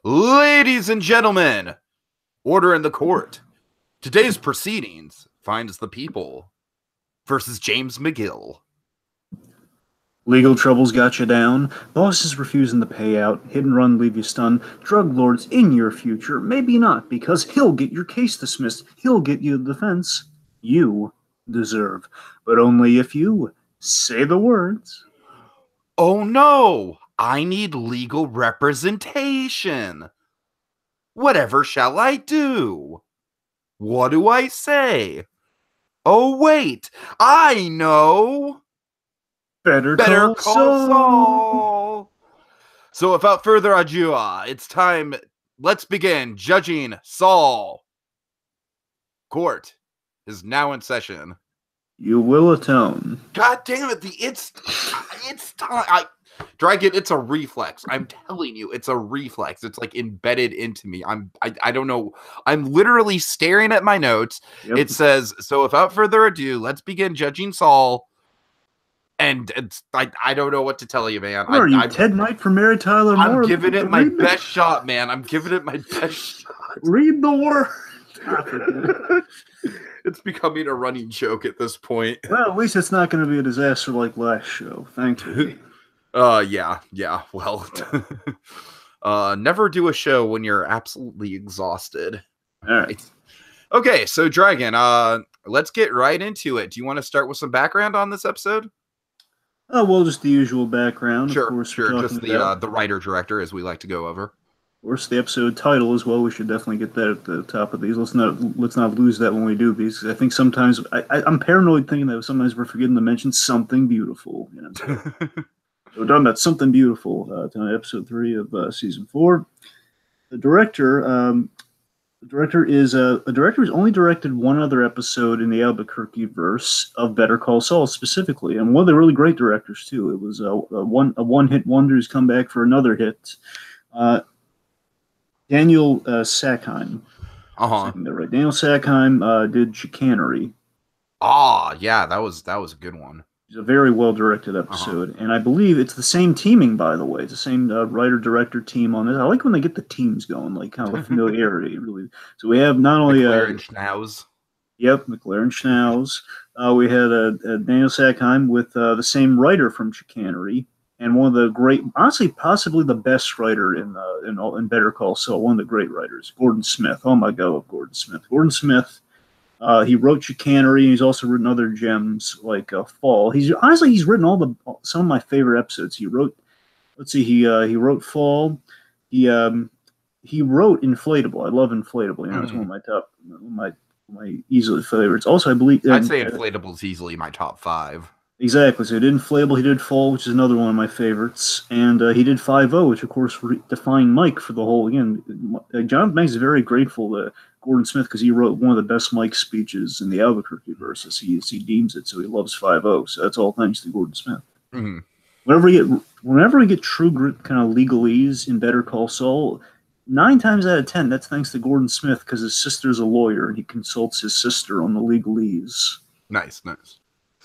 Ladies and gentlemen, order in the court. Today's proceedings finds the people versus James McGill. Legal troubles got you down, bosses refusing the payout, hit and run leave you stunned, drug lords in your future, maybe not, because he'll get your case dismissed, he'll get you the defense you deserve, but only if you say the words. Oh no, I need legal representation. Whatever shall I do? What do I say? Oh wait, I know. Better Call call Saul. So without further ado, it's time. Let's begin judging Saul. Court is now in session. You will atone. God damn it! It's time. Dragon, it's a reflex. I'm telling you, it's a reflex. It's like embedded into me. I don't know. I'm literally staring at my notes. Yep. It says, so without further ado, let's begin judging Saul. And it's I don't know what to tell you, man. What are you, Ted Knight from Mary Tyler Moore? I'm giving it my best shot, man. I'm giving it my best shot. Read the word. It's becoming a running joke at this point. Well, at least it's not going to be a disaster like last show. Thank you. Yeah. Well, never do a show when you're absolutely exhausted. All right. Okay, so Dragon, let's get right into it. Do you want to start with some background on this episode? Oh, well, just the usual background. Sure, of course, just the writer-director, as we like to go over. Of course, the episode title as well. We should definitely get that at the top of these. Let's not lose that when we do these. I think sometimes I'm paranoid thinking that sometimes we're forgetting to mention something beautiful. You know, so we're talking about something beautiful tonight, episode 3 of season 4. The director has only directed one other episode in the Albuquerque verse of Better Call Saul specifically, and one of the really great directors too. It was a one-hit wonder who's come back for another hit. Daniel Sackheim. Right. Daniel Sackheim did Chicanery. Yeah, that was a good one. It's a very well-directed episode, and I believe it's the same teaming, by the way. It's the same writer-director team on this. I like when they get the teams going, like kind of a familiarity, really. So we have not only... McLaren Schnauz. Yep, McLaren Schnauz. We had Daniel Sackheim with the same writer from Chicanery, and one of the great, honestly, possibly the best writer in Better Call Saul, one of the great writers, Gordon Smith. Oh my God, Gordon Smith. Gordon Smith, he wrote Chicanery, and he's also written other gems like Fall. He's written some of my favorite episodes. He wrote, he wrote Fall. He wrote Inflatable. I love Inflatable. You know, it's one of my easily favorites. Also, I believe I'd say Inflatable is easily my top 5. Exactly. So he did Inflatable, he did Fall, which is another one of my favorites, and he did 5-0, which of course defined Mike for the whole. Again, Jonathan Banks is very grateful to Gordon Smith because he wrote one of the best Mike speeches in the Albuquerque verses. He deems it, so he loves 5-0. So that's all thanks to Gordon Smith. Mm-hmm. Whenever we get true kind of legalese in Better Call Saul, 9 times out of 10, that's thanks to Gordon Smith because his sister's a lawyer and he consults his sister on the legalese. Nice.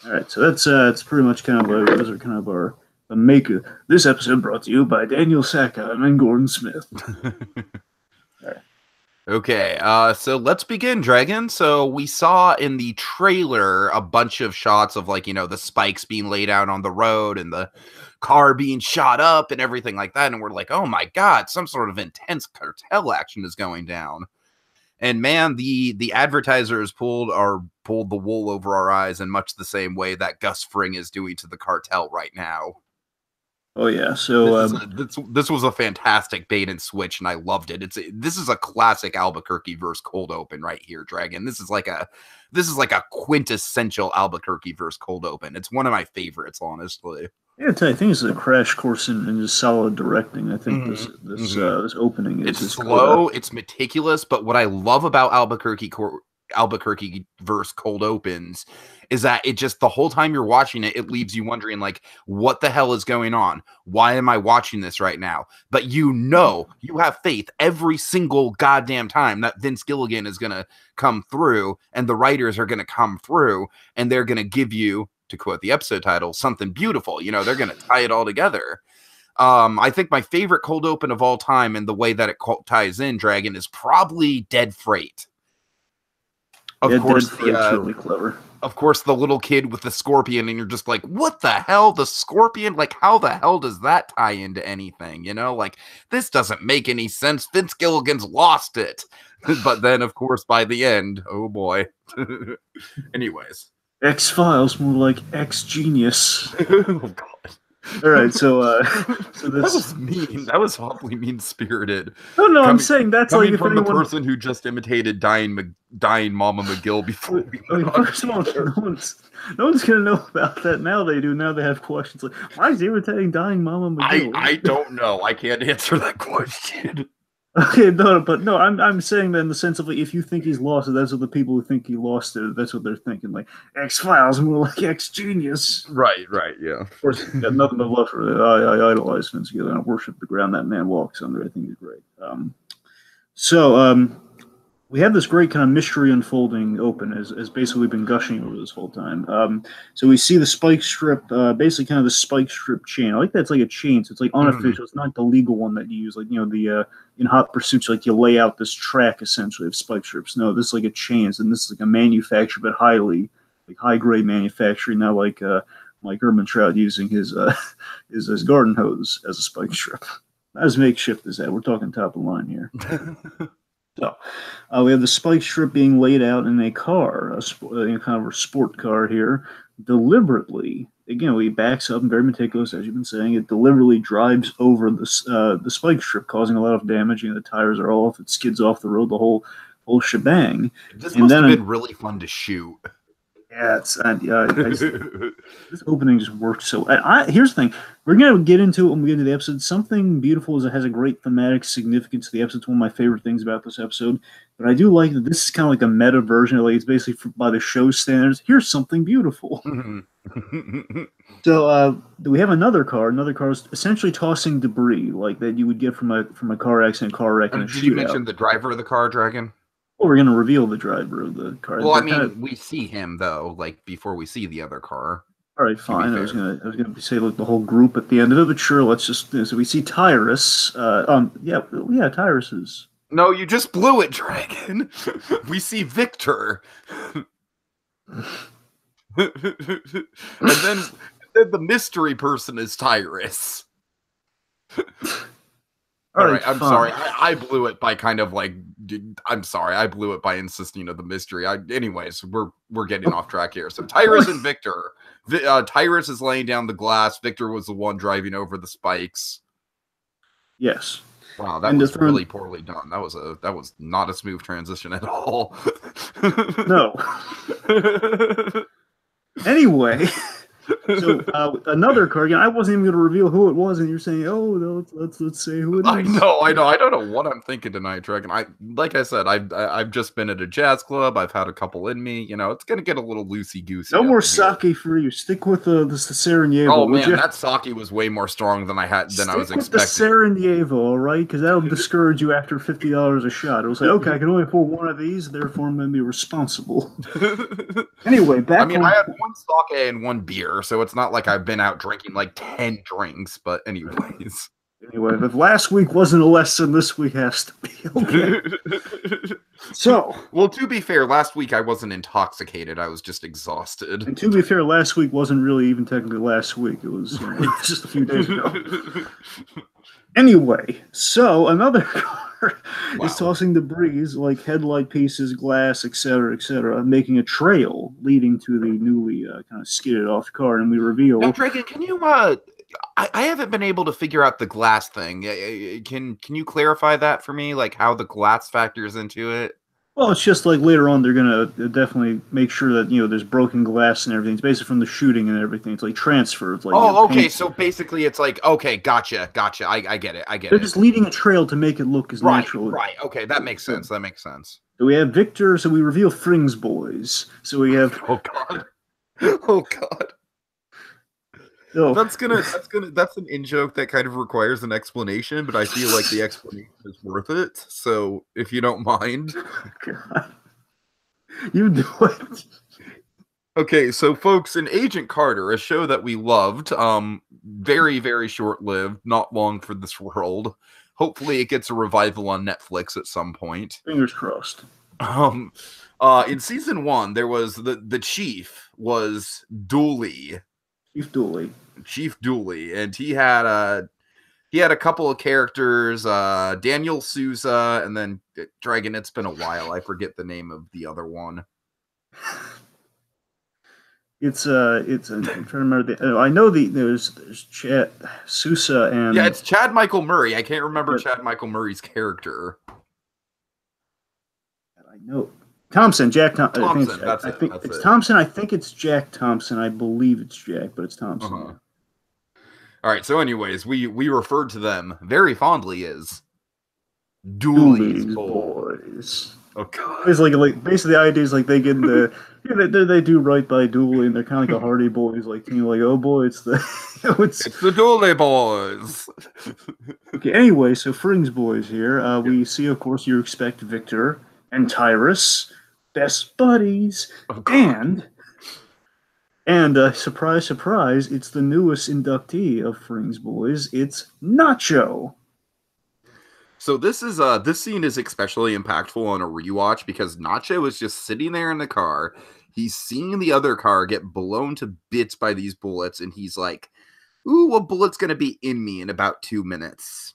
All right, so that's pretty much those are kind of our maker. This episode brought to you by Daniel Sackheim and Gordon Smith. All right. Okay, so let's begin, Dragon. So we saw in the trailer a bunch of shots of the spikes being laid out on the road and the car being shot up and everything like that, and we're like, oh my God, some sort of intense cartel action is going down. And man, the advertisers pulled the wool over our eyes in much the same way that Gus Fring is doing to the cartel right now. Oh yeah, so this was a fantastic bait and switch, and I loved it. This is a classic Albuquerque verse cold open right here, Dragon. This is like a quintessential Albuquerque verse cold open. It's one of my favorites, honestly. Yeah, I think it's a crash course in just solid directing. I think this opening is slow, it's meticulous, but what I love about Albuquerque verse cold opens is that it just the whole time you're watching it leaves you wondering what the hell is going on? Why am I watching this right now? But you have faith every single goddamn time that Vince Gilligan is going to come through and the writers are going to come through and they're going to give you, to quote the episode title, something beautiful. They're going to tie it all together. I think my favorite cold open of all time, and the way that it ties in, Dragon, is probably Dead Freight. Dead Freight's really clever. Of course, the little kid with the scorpion, and you're just like, what the hell? The scorpion? Like, how the hell does that tie into anything? You know, like, this doesn't make any sense. Vince Gilligan's lost it. But then, of course, by the end, oh boy. Anyways. X-Files, more like X-Genius. Oh, God. All right, so this that was mean. That was awfully mean-spirited. No, I'm saying that's like from the person who just imitated dying Mama McGill before we went on. First of all, no one's gonna know about that. Now they do. Now they have questions like, why is he imitating dying Mama McGill? I don't know. I can't answer that question. Okay, no, I'm saying that in the sense of like, if you think he's lost it, that's what the people who think he lost it, that's what they're thinking. Like X-Files, more like X-Genius. Right, yeah. Of course, got nothing but love for it. I idolize Vince Gill and I worship the ground that man walks under. I think he's great. We have this great kind of mystery unfolding open as basically been gushing over this whole time. So we see the spike strip, basically kind of the spike strip chain. I like that it's like a chain, so it's like unofficial. Mm-hmm. It's not the legal one that you use, like, you know, the in Hot Pursuits, like you lay out this track essentially of spike strips. No, this is like a chain, and this is like a manufactured but high grade manufacturing. Not like Urban Trout using his garden hose as a spike strip. Not as makeshift as that. We're talking top of the line here. So we have the spike strip being laid out in a car, kind of a sport car here, deliberately. Again, he backs up and very meticulous, as you've been saying. It deliberately drives over the spike strip, causing a lot of damage. You know, the tires are off. It skids off the road, the whole shebang. This must have been really fun to shoot. Yeah, this opening just works so. Here's the thing: we're gonna get into it when we get into the episode. Something beautiful is it has a great thematic significance to the episode. It's one of my favorite things about this episode. But I do like that this is kind of like a meta version. Like it's basically by the show standards. Here's something beautiful. So we have another car. Another car is essentially tossing debris, like that you would get from a car accident, car wreck, and a shootout. Did you mention the driver of the car, Dragon? Well, we're going to reveal the driver of the car. Well, I mean, we see him though, like before we see the other car. All right, fine. I was gonna say like the whole group at the end of it, but sure. Let's just so we see Tyrus. Tyrus is. No, you just blew it, Dragon. We see Victor, and then the mystery person is Tyrus. All right, I'm sorry. I blew it by kind of like. I'm sorry. I blew it by insisting on the mystery. Anyways, we're getting off track here. So Tyrus and Victor. Tyrus is laying down the glass. Victor was the one driving over the spikes. Yes. Wow, that was really poorly done. That was not a smooth transition at all. No. Anyway. So another car again. I wasn't even going to reveal who it was, and you're saying, "Oh, no, let's say who it is." I know. I don't know what I'm thinking tonight, Dragon. Like I said, I've just been at a jazz club. I've had a couple in me. You know, it's gonna get a little loosey goosey. No more sake for you. Stick with the Sarajevo. Oh man, that sake was way more strong than I was expecting. Stick with the Sarajevo, all right, because that'll discourage you after $50 a shot. It'll say, "Okay, I can only afford one of these, therefore I'm going to be responsible." Anyway, I had one sake and one beer. So it's not like I've been out drinking like 10 drinks, but anyways. Anyway, if last week wasn't a lesson, this week has to be. Okay. So, well, to be fair, last week I wasn't intoxicated. I was just exhausted. And to be fair, last week wasn't really even technically last week. It was just a few days ago. Anyway, so another car is tossing debris like headlight pieces, glass, etc., making a trail leading to the newly kind of skidded off car, and we reveal. Now, Dragon, can you? I haven't been able to figure out the glass thing. Can you clarify that for me? Like how the glass factors into it? Well, it's just like later on they're going to definitely make sure that, you know, there's broken glass and everything. It's basically from the shooting and everything. It's like transfer. It's like, okay. So basically it's like, okay, gotcha. I get it. They're just leading a trail to make it look as natural. Right. Okay. That makes sense. So we have Victor. So we reveal Fring's boys. So we have. Oh, God. Oh, God. No. That's an in-joke that kind of requires an explanation, but I feel like the explanation is worth it. So if you don't mind. God. You do it. Okay, so folks, in Agent Carter, a show that we loved, very, very short-lived, not long for this world. Hopefully it gets a revival on Netflix at some point. Fingers crossed. Um, in season 1, there was the chief was Dooley, Chief Dooley, and he had a couple of characters, Daniel Sousa, and then Dragon. It's been a while. I forget the name of the other one. I'm trying to remember I know there's Chad Sousa and yeah, it's Chad Michael Murray. I can't remember Chad Michael Murray's character. I know Jack Thompson. I think it's Thompson. I think it's Jack Thompson. I believe it's Jack, but it's Thompson. Uh-huh. All right. So, anyways, we referred to them very fondly as Dooley's boys. Oh God! It's like basically the idea is like they get the they do right by Dooley, and they're kind of like a Hardy Boys like team. Like, oh boy, it's the it's the Dooley boys. Okay. Anyway, so Fring's boys here. We see, of course, you expect Victor and Tyrus, best buddies, and surprise, surprise, it's the newest inductee of Fring's boys. It's Nacho. So this scene is especially impactful on a rewatch because Nacho is just sitting there in the car. He's seeing the other car get blown to bits by these bullets, and he's like, "Ooh, a bullet's gonna be in me in about 2 minutes."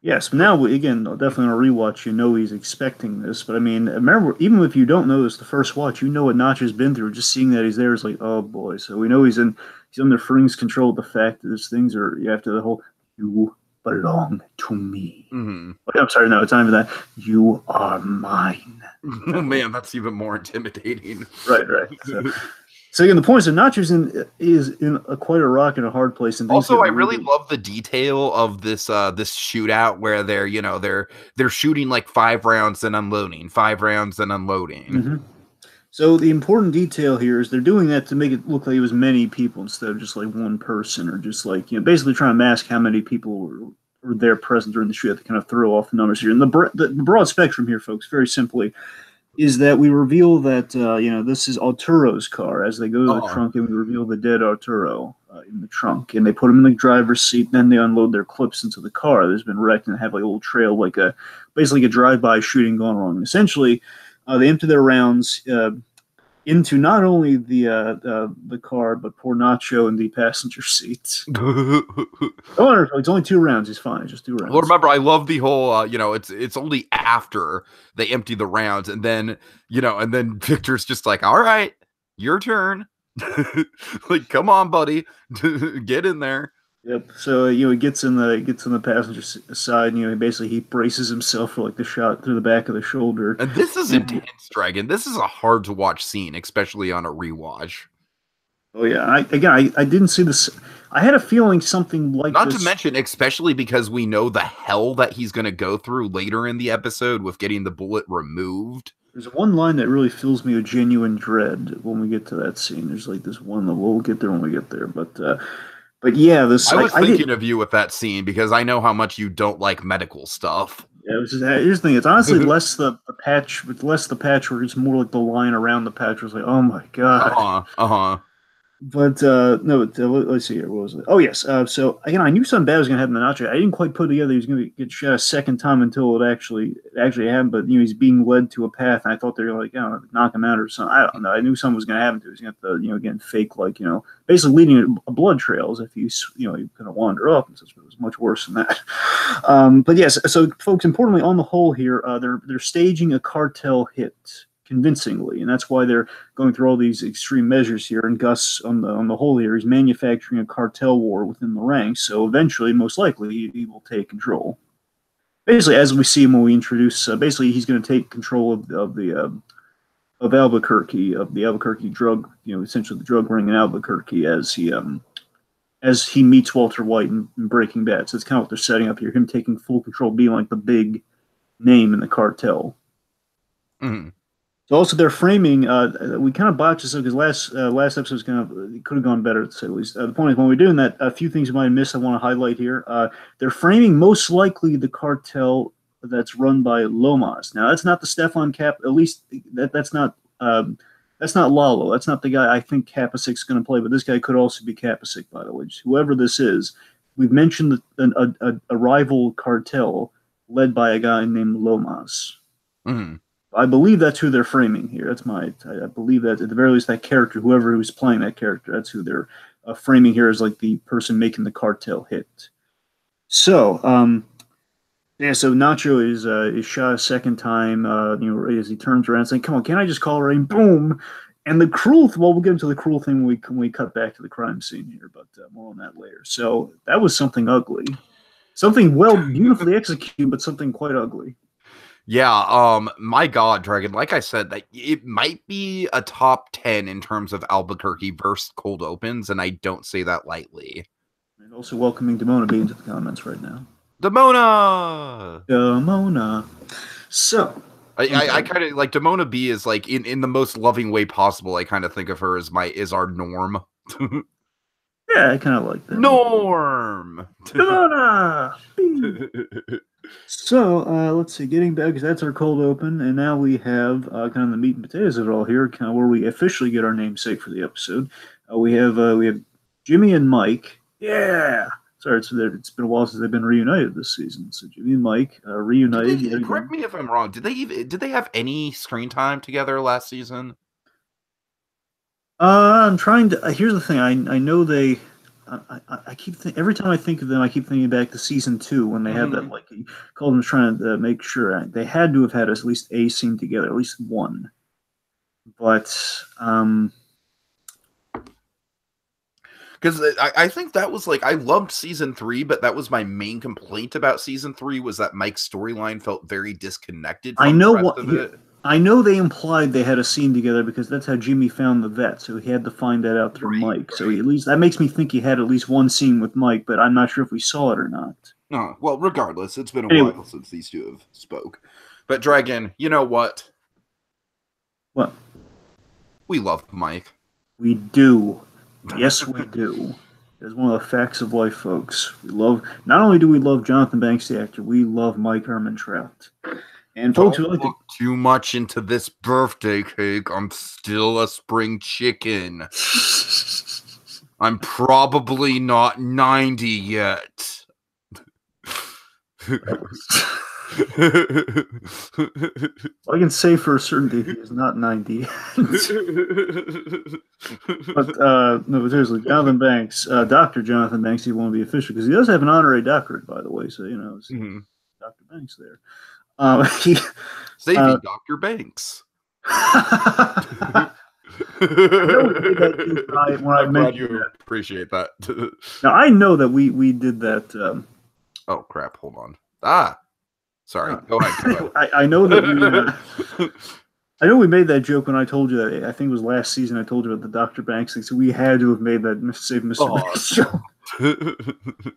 Yes, now again, definitely on a rewatch, you know he's expecting this. But I mean, remember, even if you don't know this the first watch, you know what Nacho's been through. Just seeing that he's there is like, oh boy. So we know he's under Fring's control. The fact that these things are after the whole you belong to me. Mm-hmm. I'm sorry, no, it's not even that. You are mine. Oh man, that's even more intimidating. Right. So again, the point is that Nacho's is in quite a rock and a hard place. And also, I really love the detail of this this shootout where they're shooting like 5 rounds and unloading, 5 rounds and unloading. Mm-hmm. So the important detail here is they're doing that to make it look like it was many people instead of just like one person, or just like, you know, basically trying to mask how many people were there present during the shoot to kind of throw off the numbers here. And the broad spectrum here, folks, very simply, is that we reveal that this is Arturo's car as they go to the trunk, and we reveal the dead Arturo in the trunk, and they put him in the driver's seat. Then they unload their clips into the car that's been wrecked and have like a little trail, like basically a drive-by shooting gone wrong. And essentially, they empty their rounds into not only the car, but poor Nacho in the passenger seat. Oh, it's only 2 rounds. He's fine. It's just 2 rounds. Well, remember, I love the whole, it's only after they empty the rounds, and then Victor's just like, all right, your turn. Like, come on, buddy, get in there. Yep. So he gets in the passenger side. And, basically he braces himself for like the shot through the back of the shoulder. And this is intense, Dragon. This is a hard to watch scene, especially on a rewatch. Oh yeah. I didn't see this. I had a feeling something like Not this. to mention, especially because we know the hell that he's going to go through later in the episode with getting the bullet removed. There's one line that really fills me with genuine dread when we get to that scene. There's like this one that we'll get there when we get there, But yeah, I was thinking of you with that scene because I know how much you don't like medical stuff. Yeah, here's the thing. It's honestly less the patch, with less the patchwork. It's more like the line around the patch was like, oh my god. But no, let's see here. What was it? Oh yes. So again, I knew something bad was going to happen to Nacho. I didn't quite put together he was going to get shot a second time until it actually happened. But he's being led to a path, and I thought they were like, knock him out or something. I don't know. I knew something was going to happen to him. He's going to have to, again, fake like, basically leading a blood trail as if he's, he's going to wander up. And so it was much worse than that. But yes. So folks, importantly, on the whole here, they're staging a cartel hit convincingly, and that's why they're going through all these extreme measures here. And Gus, on the whole here, he's manufacturing a cartel war within the ranks. So eventually, most likely, he will take control. Basically, as we see him when we introduce, basically he's going to take control of Albuquerque, of the Albuquerque drug, essentially the drug ring in Albuquerque, as he meets Walter White in Breaking Bad. So it's kind of what they're setting up here. Him taking full control, being like the big name in the cartel. Mm-hmm. So also they're framing. We kind of botched this up because last episode could have gone better, to say the least. The point is, when we're doing that, a few things you might have missed I want to highlight here. They're framing most likely the cartel that's run by Lomas. Now that's not the Stefan Cap. At least that's not That's not Lalo. That's not the guy I think Kapasik's going to play, but this guy could also be Kapasik, by the way. Just whoever this is, we've mentioned a rival cartel led by a guy named Lomas. Mm-hmm. I believe that's who they're framing here. I believe that at the very least that character, whoever who's playing that character, that's who they're framing here as like the person making the cartel hit. So, yeah, so Nacho is shot a second time. As he turns around, saying, "Come on, can't I just call her in?" Boom, and the cruel. Well, we'll get into the cruel thing when we cut back to the crime scene here, but more on that later. So that was something ugly, something beautifully executed, but something quite ugly. Yeah, my God, Dragon, like I said, that it might be a top 10 in terms of Albuquerque versus cold opens, and I don't say that lightly. And also welcoming Demona B into the comments right now. Demona! So I kind of like Demona B is like in the most loving way possible. I kind of think of her as our Norm. Yeah, I kind of like that. Norm! Demona! So, let's see, getting back, because that's our cold open, and now we have kind of the meat and potatoes of it all here, kind of where we officially get our namesake for the episode. We have Jimmy and Mike. Yeah! Sorry, it's been a while since they've been reunited this season. So Jimmy and Mike reunited. Correct me if I'm wrong. Did they have any screen time together last season? I'm trying to. Here's the thing. I know they. I keep every time I think of them, I keep thinking back to season 2 when they had that, like, Calden was trying to make sure they had to have had at least a scene together, at least one. But because I think that was like, I loved season 3, but that was my main complaint about season 3 was that Mike's storyline felt very disconnected from the rest of it. I know they implied they had a scene together because that's how Jimmy found the vet, so he had to find that out through Mike. So at least that makes me think he had at least one scene with Mike, but I'm not sure if we saw it or not. No, well, regardless, it's been a while since these two have spoke. But Dragon, you know what? What? We love Mike. We do. Yes, we do. It's one of the facts of life, folks. Not only do we love Jonathan Banks, the actor, we love Mike Ehrmantraut. And folks, don't look too much into this birthday cake. I'm still a spring chicken. I'm probably not 90 yet. I can say for certainty he is not 90. But no, seriously, Jonathan Banks, Dr. Jonathan Banks, he won't be official because he does have an honorary doctorate, by the way. So it's Dr. Banks there. Saving Dr. Banks. I know we did that when I'm glad you appreciate that. Now I know that we did that. Oh crap! Hold on. Sorry. Go ahead. I know that I know we made that joke when I told you that. I think it was last season. I told you about the Dr. Banks thing. So we had to have made that Save Mr. Banks joke.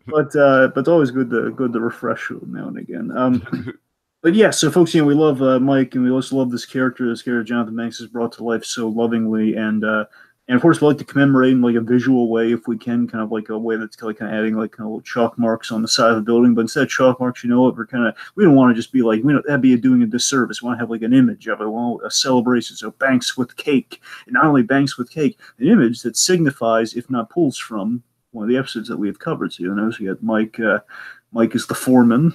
But it's always good to refresh now and again. But yeah, so folks, we love Mike, and we also love this character. This character Jonathan Banks is brought to life so lovingly, and of course we like to commemorate in like a visual way if we can, kind of like a way that's kind of adding like kind of little chalk marks on the side of the building. But instead of chalk marks, we don't want to just be like that'd be doing a disservice. We want to have like an image of it, we want a celebration. So Banks with cake, and not only Banks with cake, an image that signifies, if not pulls from, one of the episodes that we have covered. So we got Mike. Mike is the foreman.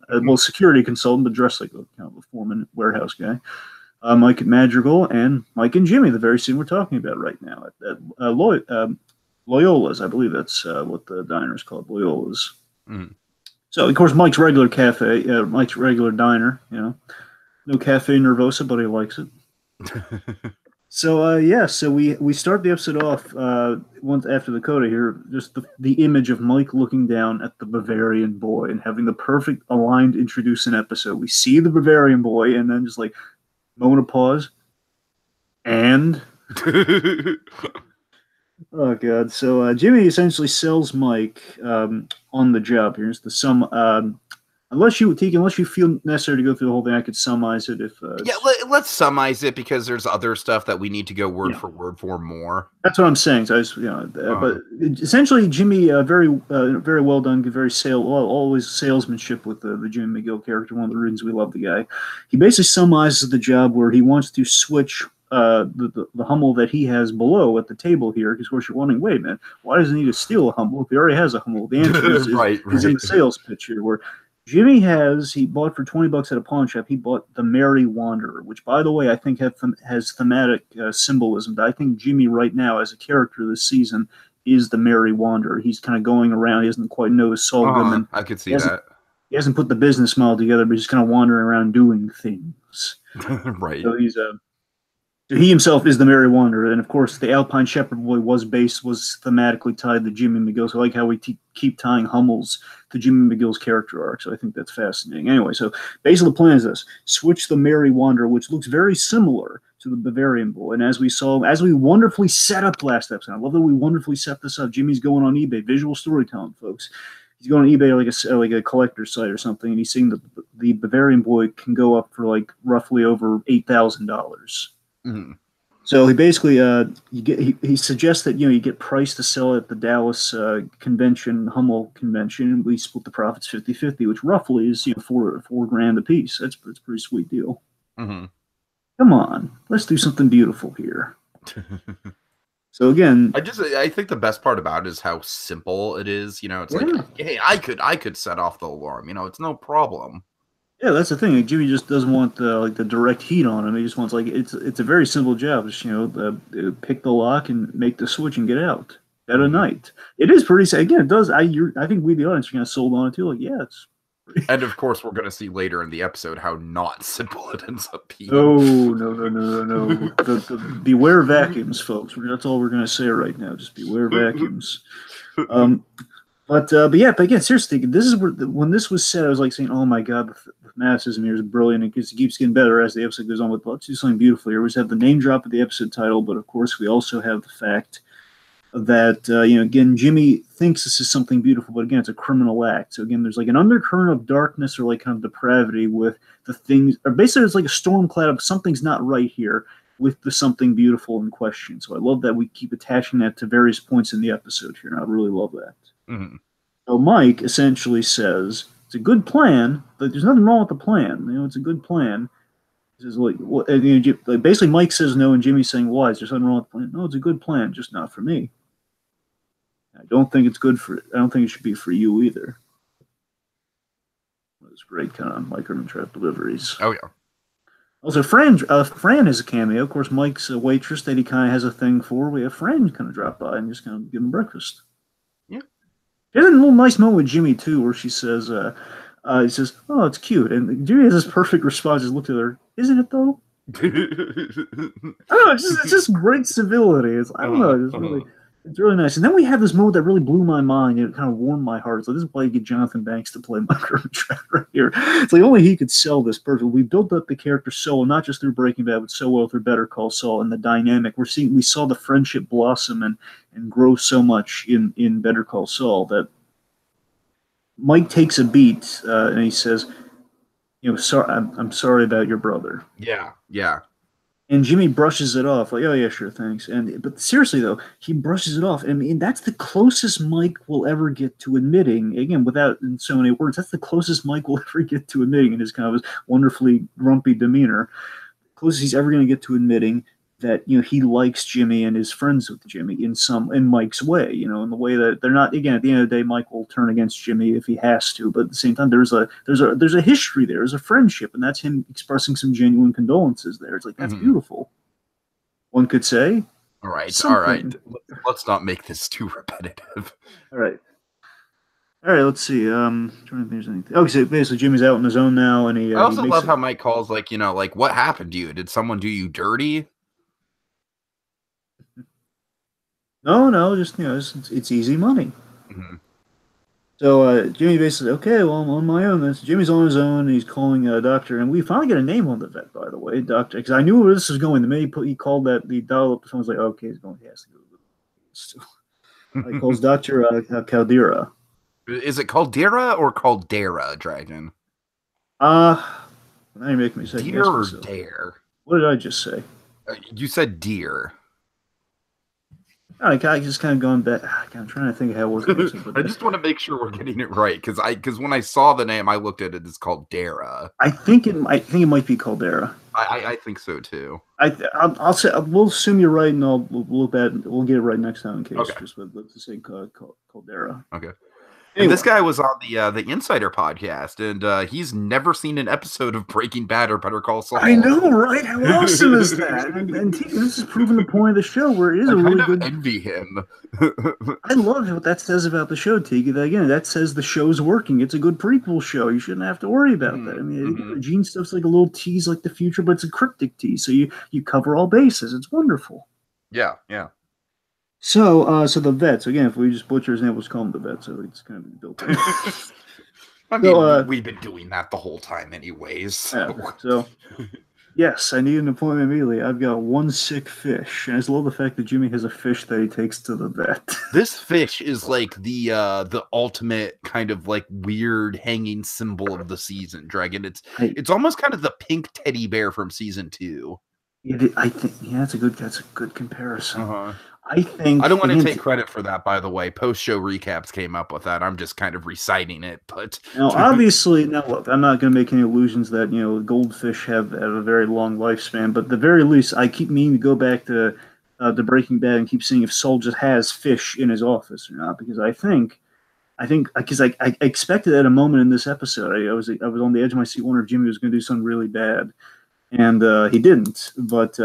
Well, security consultant, but dressed like a kind of a foreman warehouse guy. Mike at Madrigal, and Mike and Jimmy, the very scene we're talking about right now at Loyola's. I believe that's what the diner is called, Loyola's. So, of course, Mike's regular cafe, Mike's regular diner. No Cafe Nervosa, but he likes it. So so we start the episode off once after the coda here, just the image of Mike looking down at the Bavarian boy and having the perfect aligned introducing episode. We see the Bavarian boy, and then just like moment of pause, and oh god. So Jimmy essentially sells Mike on the job. Here's the sum. Unless you feel necessary to go through the whole thing, I could summarize it. Let's summarize it because there's other stuff that we need to go word for word for more. That's what I'm saying. So but essentially, Jimmy, very well done, very always salesmanship with the Jimmy McGill character. One of the reasons we love the guy. He basically summarizes the job where he wants to switch the Hummel that he has below at the table here. Because of course you're wondering, wait a minute, why does he need to steal a Hummel if he already has a Hummel? The answer is, right. is in the sales pitch here, where Jimmy he bought for $20 at a pawn shop. He bought the Merry Wanderer, which, by the way, I think has thematic symbolism. I think Jimmy right now, as a character this season, is the Merry Wanderer. He's kind of going around. He doesn't quite know Saul Goodman. I could see that. He hasn't put the business model together, but he's kind of wandering around doing things. Right. So he himself is the Merry Wanderer, and of course, the Alpine Shepherd Boy was thematically tied to Jimmy McGill. So I like how we keep tying Hummels to Jimmy McGill's character arc. So I think that's fascinating. Anyway, so basically the plan is this: switch the Merry Wanderer, which looks very similar to the Bavarian Boy. And as we wonderfully set up last episode, I love that we wonderfully set this up. Jimmy's going on eBay, visual storytelling, folks. He's going on eBay like a collector's site or something, and he's seeing the Bavarian Boy can go up for like roughly over $8,000. Mm-hmm. So he basically he suggests that you get price to sell at the Dallas Hummel convention, and we split the profits 50-50, which roughly is $4,000 a piece. That's a pretty sweet deal. Mm-hmm. Come on, let's do something beautiful here. So again, I think the best part about it is how simple it is. It's like, hey, I could set off the alarm. It's no problem. Yeah, that's the thing. Like, Jimmy just doesn't want the direct heat on him. He just wants it's a very simple job. Just pick the lock and make the switch and get out at a night. It is pretty. Again, it does. I think we the audience are kind of sold on it too. Like, yeah, it's. And of course, we're going to see later in the episode how not simple it ends up being. No. Beware vacuums, folks. That's all we're going to say right now. Just beware vacuums. But again, seriously, this is when this was said, I was like saying, "Oh my God, the mathematicism here is brilliant." It keeps getting better as the episode goes on. But let's do something beautiful here. We have the name drop of the episode title, but of course, we also have the fact that again, Jimmy thinks this is something beautiful, but again, it's a criminal act. So again, there's like an undercurrent of darkness or like kind of depravity with the things, or basically, it's like a storm cloud of something's not right here with the something beautiful in question. So I love that we keep attaching that to various points in the episode here, and I really love that. Mm-hmm. So Mike essentially says it's a good plan, but there's nothing wrong with the plan. It's a good plan. He says basically Mike says no, and Jimmy's saying why? Is there something wrong with the plan? No, it's a good plan, just not for me. I don't think it should be for you either. Those great kind of micro-trap deliveries. Oh yeah. Also, Fran is a cameo. Of course, Mike's a waitress that he kind of has a thing for. We have Fran kind of drop by and just kind of give him breakfast. Yeah. There's a little nice moment with Jimmy too, where she says, he says, "Oh, it's cute," and Jimmy has this perfect response. Just look at her. Isn't it though? I don't know. It's just great civility. I don't know. It's really nice. And then we have this moment that really blew my mind. It kind of warmed my heart. So this is why you get Jonathan Banks to play Micro-Trap right here. It's like only he could sell this perfectly. We built up the character so well, not just through Breaking Bad, but so well through Better Call Saul and the dynamic. We saw the friendship blossom and grow so much in Better Call Saul that Mike takes a beat and he says, sorry, I'm sorry about your brother. Yeah. And Jimmy brushes it off, like, "Oh yeah, sure, thanks." But seriously though, he brushes it off. I mean, that's the closest Mike will ever get to admitting. Again, without in so many words, that's the closest Mike will ever get to admitting in his kind of his wonderfully grumpy demeanor. Closest he's ever going to get to admitting that he likes Jimmy and is friends with Jimmy in Mike's way. In the way that they're not. Again, at the end of the day, Mike will turn against Jimmy if he has to. But at the same time, there's a history there, there's a friendship, and that's him expressing some genuine condolences there. It's like that's beautiful. One could say. All right. Let's not make this too repetitive. All right. Let's see. Trying to think if there's anything. Okay, so basically Jimmy's out on his own now, and I also love how Mike calls like what happened to you? Did someone do you dirty? No, just it's easy money. Mm-hmm. So Jimmy basically, okay, well, I'm on my own. Jimmy's on his own, and he's calling a doctor, and we finally get a name on the vet, by the way, doctor, because I knew where this was going. The minute he called that, the dial up, someone's like, okay, he has to go. He calls Dr. Caldera. Is it Caldera or Caldera, Dragon? Now you're making me say deer or dare? What did I just say? You said deer. I just kind of going back. I'm trying to think of how it was. I just want to make sure we're getting it right because when I saw the name, I looked at it as Caldera. I think it might be Caldera. I think so too. I'll say we'll assume you're right, and we'll get it right next time in case. Okay. Just let's say Caldera. Okay. Anyway. And this guy was on the Insider podcast, and he's never seen an episode of Breaking Bad or Better Call Saul. I know, right? How awesome is that? And this is proving the point of the show where it is a really good. I envy him. I love what that says about the show, Tiki. Again, that says the show's working. It's a good prequel show. You shouldn't have to worry about that. I mean, the Gene stuff's like a little tease, like the future, but it's a cryptic tease, so you cover all bases. It's wonderful. Yeah. So the vet. So again, if we just butcher his name, we'll just call him the vet. So it's kind of built in. I mean, we've been doing that the whole time anyways. So yes, I need an appointment immediately. I've got one sick fish. And I just love the fact that Jimmy has a fish that he takes to the vet. This fish is like the ultimate kind of like weird hanging symbol of the season, Dragon. It's almost kind of the pink teddy bear from season 2. I think that's a good comparison. Uh-huh. I think I don't want to take credit for that, by the way. Post-show recaps came up with that. I'm just kind of reciting it, but now obviously, look, I'm not going to make any illusions that goldfish have a very long lifespan. But at the very least, I keep meaning to go back to Breaking Bad and keep seeing if Saul just has fish in his office or not, because I think because I expected at a moment in this episode, I was on the edge of my seat wondering if Jimmy was going to do something really bad, and he didn't, but.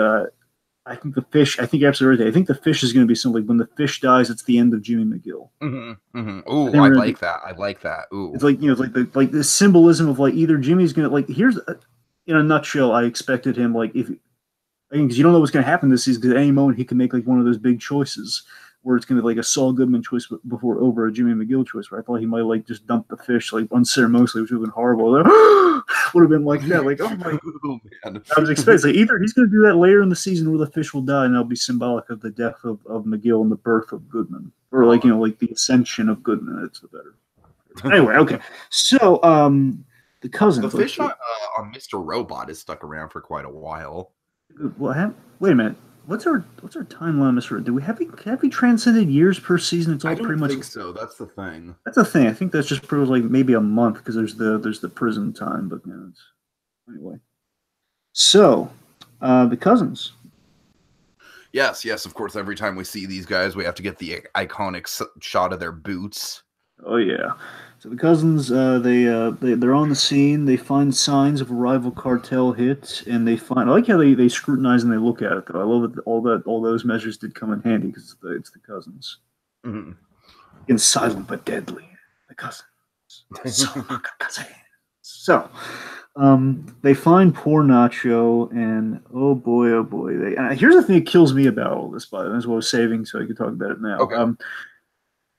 I think the fish. I think you're absolutely right. I think the fish is going to be something like when the fish dies, it's the end of Jimmy McGill. Ooh, I like that. I like that. Ooh, it's like it's like the symbolism of like either Jimmy's going to here's in a nutshell. I expected him because you don't know what's going to happen this season because at any moment he can make like one of those big choices where it's going to be like a Saul Goodman choice before over a Jimmy McGill choice. Where I thought he might like just dump the fish like unceremoniously, which would have been horrible. Would have been like that, like oh my! Man. I was expecting either he's going to do that later in the season where the fish will die, and that'll be symbolic of the death of McGill and the birth of Goodman, or like like the ascension of Goodman. It's the better. Anyway, okay. So the cousins. The fish on Mr. Robot is stuck around for quite a while. Well, wait a minute. What's our timeline, Mr. Do we have we transcended years per season? It's all pretty much. I think so. That's the thing. That's the thing. I think that's just pretty like maybe a month because there's the prison time, but anyway. So, the cousins. Yes, of course. Every time we see these guys, we have to get the iconic shot of their boots. Oh yeah. So the cousins, they're on the scene. They find signs of a rival cartel hit, and they find. I like how they scrutinize and they look at it. Though I love that all those measures did come in handy because it's the cousins. Mm-hmm. In silent but deadly, the cousins. So, they find poor Nacho, and oh boy, here's the thing that kills me about all this. By the way, that's what I was saving so I could talk about it now. Okay.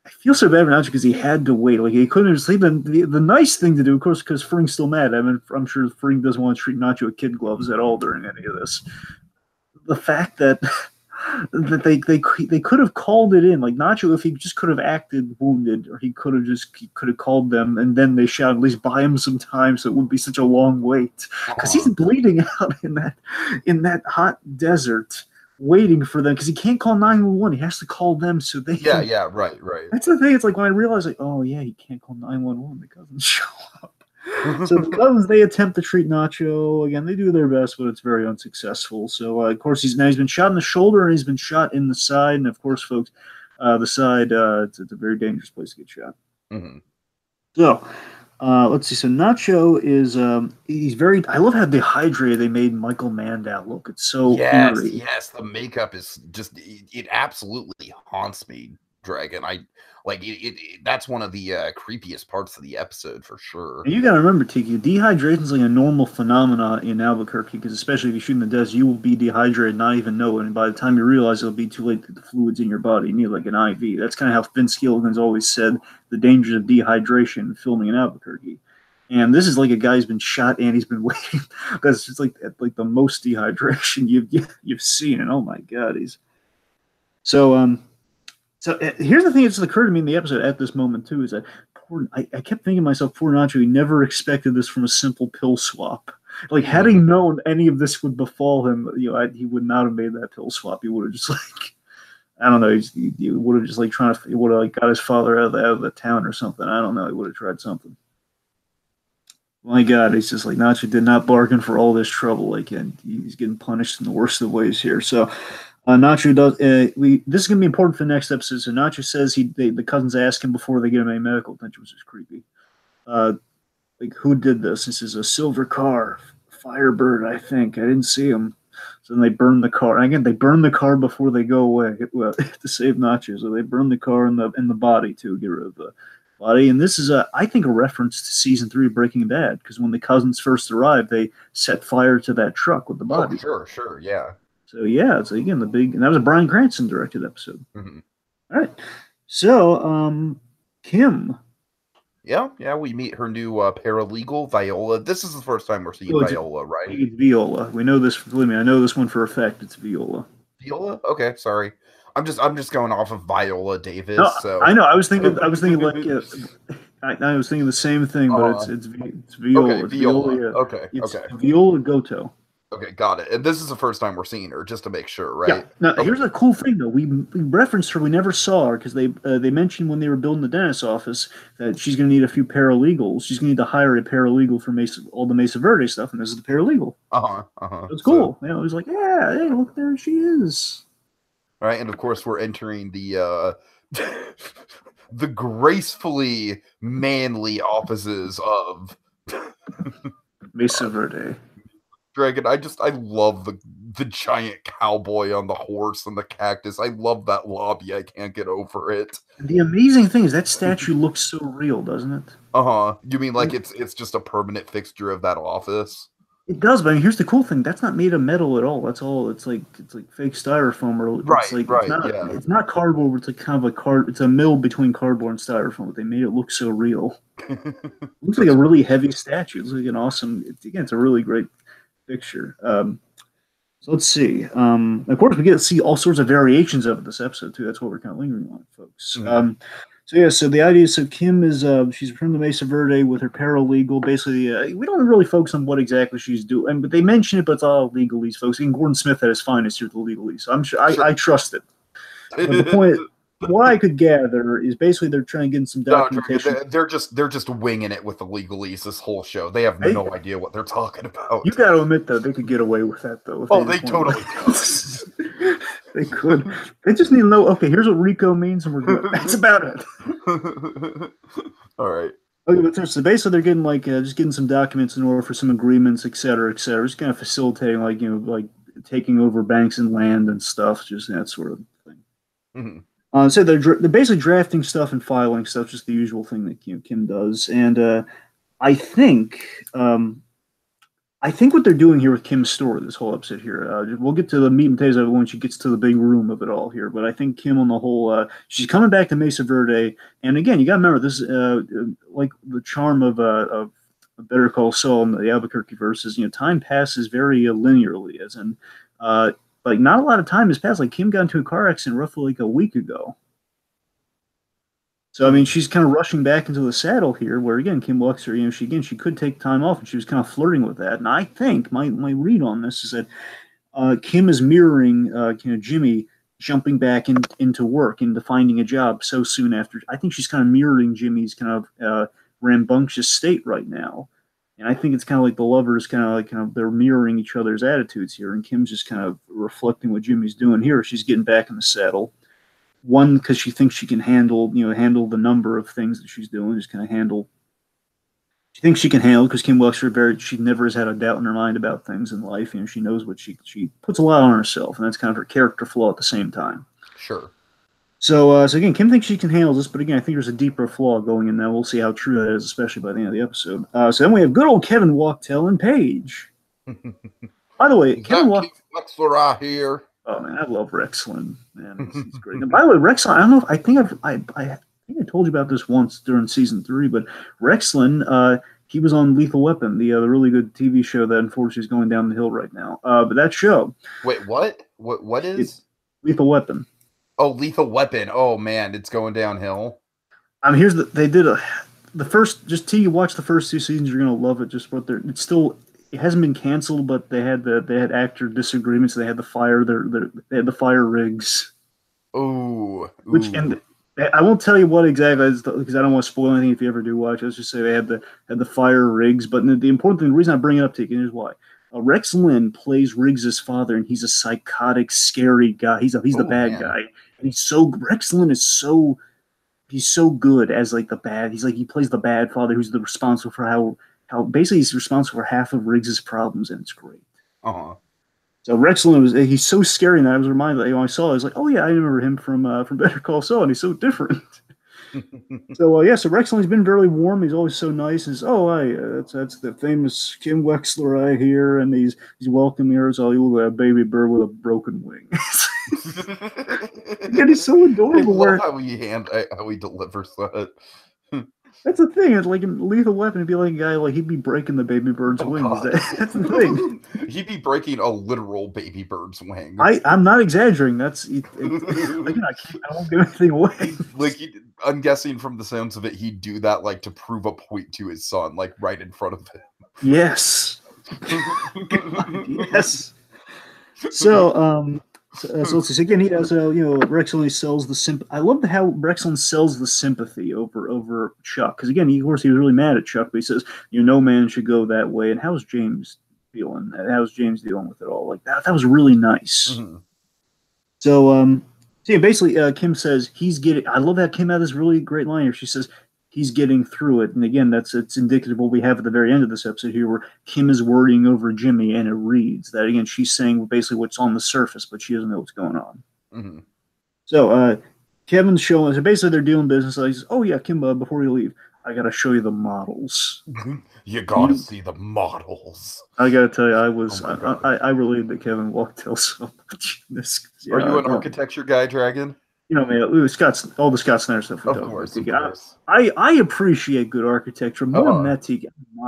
I feel so bad for Nacho because he had to wait. Like he couldn't just leave. The nice thing to do, of course, because Fring's still mad. I mean, I'm sure Fring doesn't want to treat Nacho with kid gloves at all during any of this. The fact that they could have called it in, like Nacho, if he just could have acted wounded, or he could have called them, and then they shout, at least buy him some time, so it wouldn't be such a long wait. Because he's bleeding out in that hot desert. Waiting for them because he can't call 911. He has to call them so they. Yeah, right. That's the thing. It's like when I realized, like, oh yeah, he can't call 911. The cousins show up. So the cousins they attempt to treat Nacho again. They do their best, but it's very unsuccessful. So of course he's been shot in the shoulder and he's been shot in the side. And of course, folks, the side it's a very dangerous place to get shot. Mm-hmm. So. Let's see. So Nacho is he's very. I love how dehydrated they made Michael Mandow look. It's so eerie. Yes. The makeup is just it absolutely haunts me, Dragon. I like it. That's one of the creepiest parts of the episode for sure. And you got to remember, Tiki, dehydration is like a normal phenomenon in Albuquerque because especially if you shoot in the desert, you will be dehydrated, not even know it, and by the time you realize it'll be too late to get the fluids in your body. You need like an IV. That's kind of how Vince Gilligan's always said the dangers of dehydration filming in Albuquerque. And this is like a guy who's been shot and he's been waiting. That's just like the most dehydration you've seen. And oh my God, So here's the thing that just occurred to me in the episode at this moment too, is that I kept thinking to myself, poor Nacho, he never expected this from a simple pill swap. Like had he known any of this would befall him, he would not have made that pill swap. He would have just like, I don't know, he would have just like he would have like got his father out of the town or something. I don't know. He would have tried something. My God, he's just like Nacho did not bargain for all this trouble. Like, and he's getting punished in the worst of ways here. So, Nacho does. This is gonna be important for the next episode. So Nacho says the cousins ask him before they get him any medical attention, which is creepy. Like, who did this? This is a silver car, Firebird, I think. I didn't see him. So then they burn the car. Again, they burn the car before they go away to save Nacho. So they burn the car and the body to get rid of the body. And this is I think a reference to season 3 of Breaking Bad, because when the cousins first arrived, they set fire to that truck with the body. Oh, sure, yeah. So yeah, it's again the big, and that was a Bryan Cranston directed episode. Mm-hmm. All right, so Kim. Yeah, we meet her new paralegal, Viola. This is the first time we're seeing Viola, right? It's Viola. We know this. Believe me, I know this one for a fact. It's Viola. Viola? Okay, sorry. I'm just going off of Viola Davis. No, so I know. I was thinking like I was thinking the same thing, but it's Viola. Okay, it's Viola. Okay. It's Viola Goto. Okay, got it. And this is the first time we're seeing her, just to make sure, right? Yeah. Now, here's a cool thing, though. We referenced her. We never saw her because they mentioned when they were building the dentist's office that she's going to need a few paralegals. She's going to need to hire a paralegal for all the Mesa Verde stuff, and this is the paralegal. It's cool. So, it was like, yeah, hey, look, there she is. All right, and of course we're entering the the gracefully manly offices of Mesa Verde. Dragon, I love the giant cowboy on the horse and the cactus. I love that lobby. I can't get over it. The amazing thing is that statue looks so real, doesn't it? You mean like it's just a permanent fixture of that office? It does, but I mean, here's the cool thing. That's not made of metal at all. That's all. It's like fake styrofoam, or it's not cardboard. It's like kind of a It's a mill between cardboard and styrofoam. But they made it look so real. It looks like a really heavy statue. It looks like an awesome. It's a really great picture. So let's see. Of course, we get to see all sorts of variations of it this episode too. That's what we're kind of lingering on, folks. Mm-hmm. So the idea is, Kim is she's returned to Mesa Verde with her paralegal. Basically, we don't really focus on what exactly she's doing, but they mention it, but it's all legalese, folks. And Gordon Smith at his finest here with the legalese. So I'm sure I trust it. But the point, what I could gather is basically they're trying to get some documentation. They're just winging it with the legalese this whole show. They have no idea what they're talking about. You got to admit, though, they could get away with that, though. They totally could. They could. They just need to know, okay, here's what RICO means, and we're good. That's about it. All right. Okay, but so basically they're getting just getting some documents in order for some agreements, et cetera, et cetera. Just kind of facilitating, like taking over banks and land and stuff, just that sort of thing. Mm-hmm. So they're basically drafting stuff and filing stuff, just the usual thing that Kim does. And I think what they're doing here with Kim's story, this whole episode here, we'll get to the meat and potatoes of it when she gets to the big room of it all here. But I think Kim on the whole, she's coming back to Mesa Verde. And again, you got to remember, this is like the charm of Better Call Saul and the Albuquerque verses. Time passes very linearly, as in, not a lot of time has passed. Like, Kim got into a car accident roughly like a week ago. So, I mean, she's kind of rushing back into the saddle here, where, again, Kim walks her, she could take time off, and she was kind of flirting with that. And I think my read on this is that Kim is mirroring, Jimmy jumping back into work, into finding a job so soon after. I think she's kind of mirroring Jimmy's kind of rambunctious state right now. And I think it's kind of like the lovers they're mirroring each other's attitudes here. And Kim's just kind of reflecting what Jimmy's doing here. She's getting back in the saddle. One, because she thinks she can handle the number of things that she's doing, just kind of handle. She thinks she can handle, because Kim Wexler, she never has had a doubt in her mind about things in life. She knows what she puts a lot on herself, and that's kind of her character flaw at the same time. Sure. So again, Kim thinks she can handle this, but again, I think there's a deeper flaw going in there. We'll see how true that is, especially by the end of the episode. So then we have good old Kevin Wachtel and Paige. By the way, Kevin Wexler out here. Oh man, I love Rexlin. Man, he's great. And by the way, Rexlin, I don't know. I think I told you about this once during season 3, but Rexlin, he was on Lethal Weapon, the really good TV show that unfortunately is going down the hill right now. But that show. Wait, what? What is Lethal Weapon? Oh, Lethal Weapon. Oh man, it's going downhill. They did the first. Just till you watch the first 2 seasons, you're gonna love it. Just what it's still. It hasn't been canceled, but they had actor disagreements. They had to fire they had to fire Riggs. Ooh. Which and I won't tell you what exactly because I don't want to spoil anything if you ever do watch. Let's just say they had the fire Riggs, but the important thing, the reason I bring it up to you is why Rex Lynn plays Riggs' father, and he's a psychotic, scary guy. He's the Oh bad man. guy, and Rex Lynn is he's so good as like the bad. He plays the bad father who's the responsible for how basically he's responsible for half of Riggs' problems, and it's great. Uh-huh. So Rex Lynn he's so scary, and I was reminded when I saw it, I was like, oh yeah, I remember him from Better Call Saul, and he's so different. So yeah, so Rex Lynn's been very warm. He's always so nice. He's that's the famous Kim Wexler I hear, and he's welcoming her. So you look like a baby bird with a broken wing. And he's so adorable. I love how he delivers that. That's the thing. It's like in Lethal Weapon, it'd be like a guy like he'd be breaking the baby bird's wings. That's the thing. He'd be breaking a literal baby bird's wing. I'm not exaggerating. I won't give anything away. Like I'm guessing from the sounds of it, he'd do that like to prove a point to his son, like right in front of him. Yes. Yes. So let's see. So again, he does. Rex only sells the I love how Rex sells the sympathy over Chuck, because again, of course, he was really mad at Chuck, but he says, no man should go that way. And how's James feeling? How's James dealing with it all? Like that was really nice. Mm-hmm. So yeah, basically, Kim says he's getting. I love that Kim had this really great line here. She says he's getting through it, and again, it's indicative of what we have at the very end of this episode here, where Kim is worrying over Jimmy, and it reads that again she's saying basically what's on the surface, but she doesn't know what's going on. Mm-hmm. So Kevin's showing. So basically, they're doing business. So he says, "Oh yeah, Kim, before you leave, I gotta show you the models." You gotta see the models. I gotta tell you, I relieved that Kevin walked till so much. Are you an architecture guy, Dragon? Man, all the Scott Snyder stuff. Of course. I appreciate good architecture more than that.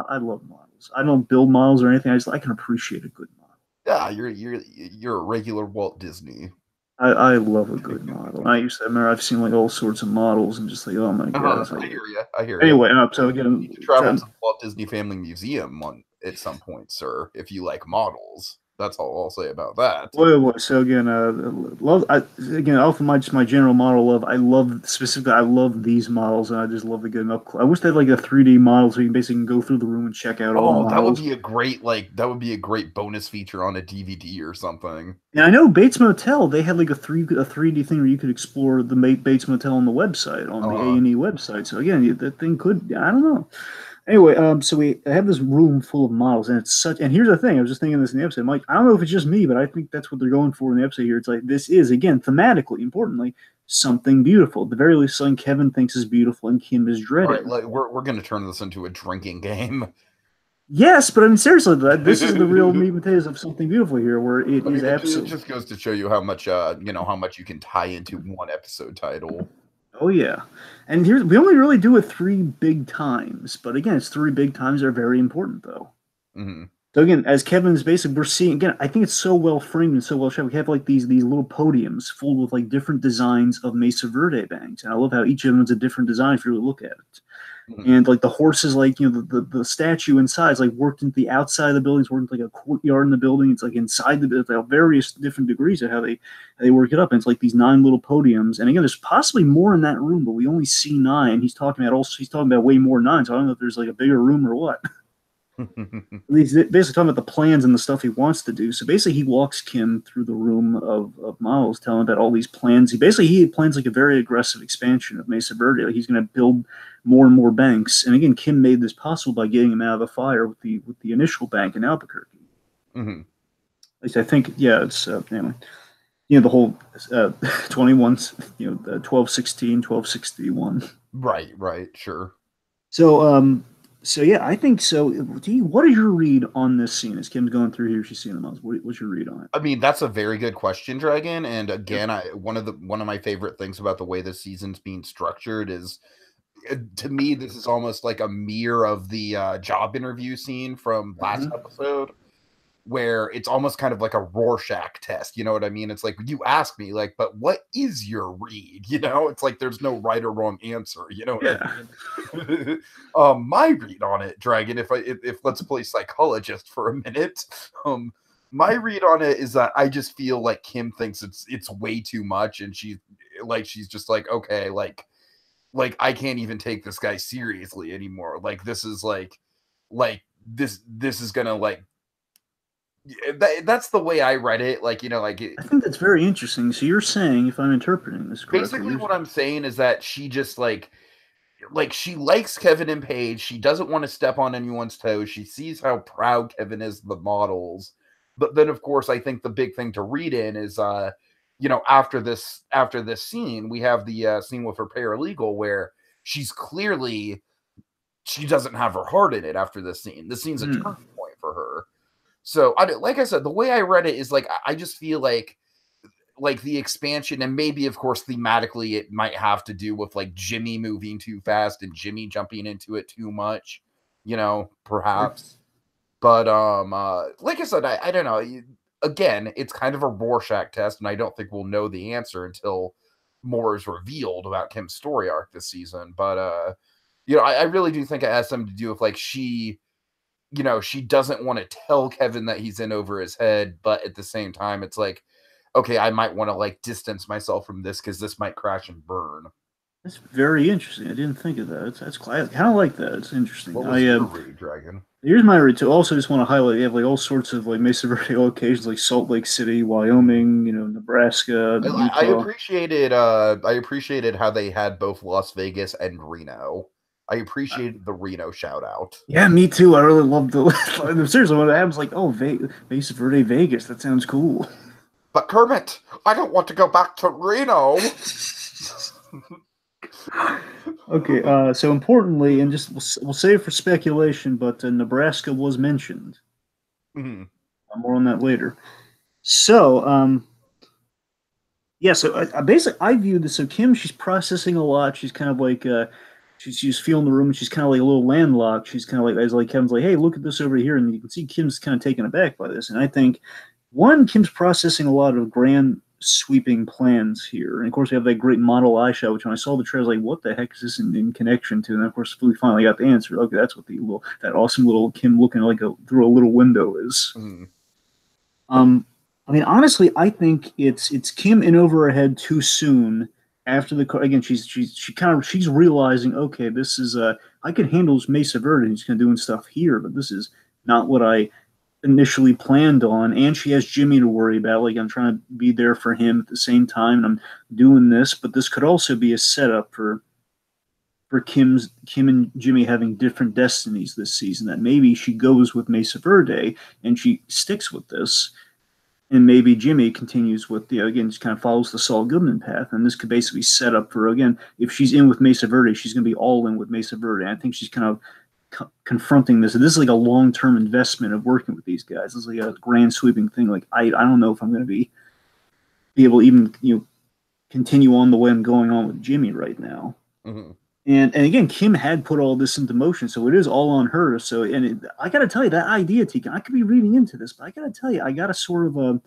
I love models. I don't build models or anything. I can appreciate a good model. Yeah, you're a regular Walt Disney. I love a good model. I've seen like all sorts of models and just like, oh my god. I hear you. Anyway, so again, you need to travel to the Walt Disney Family Museum at some point, sir, if you like models. That's all I'll say about that. So again, off of my general model love. I love these models, and I just love to get them up close. I wish they had like a 3D model so you basically can go through the room and check out all the models. That would be a great bonus feature on a DVD or something. And I know Bates Motel, they had like a 3D thing where you could explore the Bates Motel on the website, on the A&E website. So again, that thing could, I don't know. Anyway, so we have this room full of models, and and here's the thing, I was just thinking this in the episode, I'm like, I don't know if it's just me, but I think that's what they're going for in the episode here. It's like, this is, again, thematically, importantly, something beautiful. At the very least, something Kevin thinks is beautiful and Kim is dreading. Right, we're going to turn this into a drinking game. Yes, but I mean, seriously, this is the real meat and potatoes of something beautiful here, where it is absolutely. It just goes to show you how much you can tie into one episode title. Oh yeah, and we only really do it 3 big times, but again, it's 3 big times that are very important, though. Mm-hmm. So again, as Kevin's basically, we're seeing again. I think it's so well framed and so well shot. We have like these little podiums full with like different designs of Mesa Verde banks, and I love how each of them is a different design if you really look at it. Mm-hmm. And like the horses, like the statue inside is like worked into the outside of the building. It's worked into like a courtyard in the building. It's like inside the building, like various different degrees of how they work it up. And it's like these 9 little podiums. And again, there's possibly more in that room, but we only see 9. He's talking about way more than 9. So I don't know if there's like a bigger room or what. He's basically talking about the plans and the stuff he wants to do. So basically, he walks Kim through the room of models, telling him about all these plans. He plans like a very aggressive expansion of Mesa Verde. Like he's going to build more and more banks. And again, Kim made this possible by getting him out of the fire with the initial bank in Albuquerque. Mm-hmm. At least I think, yeah. It's anyway. The whole 21, 1216, 1261. Right, sure. So yeah, I think so. What is your read on this scene as Kim's going through here? She's seeing the models. What's your read on it? I mean, that's a very good question, Dragon. And again, one of my favorite things about the way this season's being structured is, to me, this is almost like a mirror of the job interview scene from last episode, where it's almost kind of like a Rorschach test. You know what I mean? It's like, you ask me, like, but what is your read? It's like there's no right or wrong answer. You know what I mean? My read on it, Dragon, if let's play psychologist for a minute, my read on it is that I just feel like Kim thinks it's way too much, and she, like she's just like, okay, like I can't even take this guy seriously anymore. Like this is like this is gonna like that's the way I read it. Like, you know, like I think that's very interesting. So you're saying, if I'm interpreting this correctly, basically what I'm saying is that she just like she likes Kevin and Paige. She doesn't want to step on anyone's toes. She sees how proud Kevin is of the models. But then of course I think the big thing to read in is you know, after this scene, we have the scene with her paralegal where she's clearly she doesn't have her heart in it after this scene. This scene's a turning point for her. So, like I said, the way I read it is like I just feel like the expansion, and maybe of course thematically it might have to do with like Jimmy moving too fast and Jimmy jumping into it too much, you know, perhaps. But like I said, I don't know. Again, it's kind of a Rorschach test, and I don't think we'll know the answer until more is revealed about Kim's story arc this season. But you know, I really do think it has something to do with like she, you know, she doesn't want to tell Kevin that he's in over his head, but at the same time, it's like, okay, I might want to like distance myself from this because this might crash and burn. That's very interesting. I didn't think of that. That's I kind of like that. It's interesting. What was your read, Dragon? Here's my read too. Also, just want to highlight you have like all sorts of like Mesa Verde locations, like Salt Lake City, Wyoming, you know, Nebraska. I appreciated how they had both Las Vegas and Reno. I appreciated the Reno shout out. Yeah, me too. I really loved the seriously when it happens, like, oh, Mesa Verde, Vegas. That sounds cool. But Kermit, I don't want to go back to Reno. Okay, so importantly, and just we'll save for speculation, but Nebraska was mentioned. Mm-hmm. More on that later. So, yeah. So I view this. So Kim, she's processing a lot. She's kind of like she's feeling the room. And she's kind of like a little landlocked. She's kind of like, as like Kevin's like, hey, look at this over here, and you can see Kim's kind of taken aback by this. And I think Kim's processing a lot of grand sweeping plans here. And of course, we have that great model eye shot, which when I saw the trailer, I was like, what the heck is this in connection to? And of course, we finally got the answer. Okay, that's what that awesome little Kim looking like through a little window is. Mm. I mean, honestly, I think it's Kim in over her head too soon. After the again, she's realizing, okay, this is I can handle this Mesa Verde. He's kind of doing stuff here, but this is not what I initially planned on, and she has Jimmy to worry about. Like, I'm trying to be there for him at the same time, and I'm doing this, but this could also be a setup for Kim and Jimmy having different destinies this season. That maybe she goes with Mesa Verde and she sticks with this, and maybe Jimmy continues with again, just kind of follows the Saul Goodman path, and this could basically set up for, again, if she's in with Mesa Verde, she's going to be all in with Mesa Verde. I think she's kind of confronting this. This is like a long-term investment of working with these guys. This is like a grand sweeping thing. Like, I don't know if I'm going to be able to even, you know, continue on the way I'm going on with Jimmy right now. Mm-hmm. And again, Kim had put all this into motion, so it is all on her. So, I got to tell you, that idea, Tiki, I could be reading into this, but I got to tell you, I got a sort of a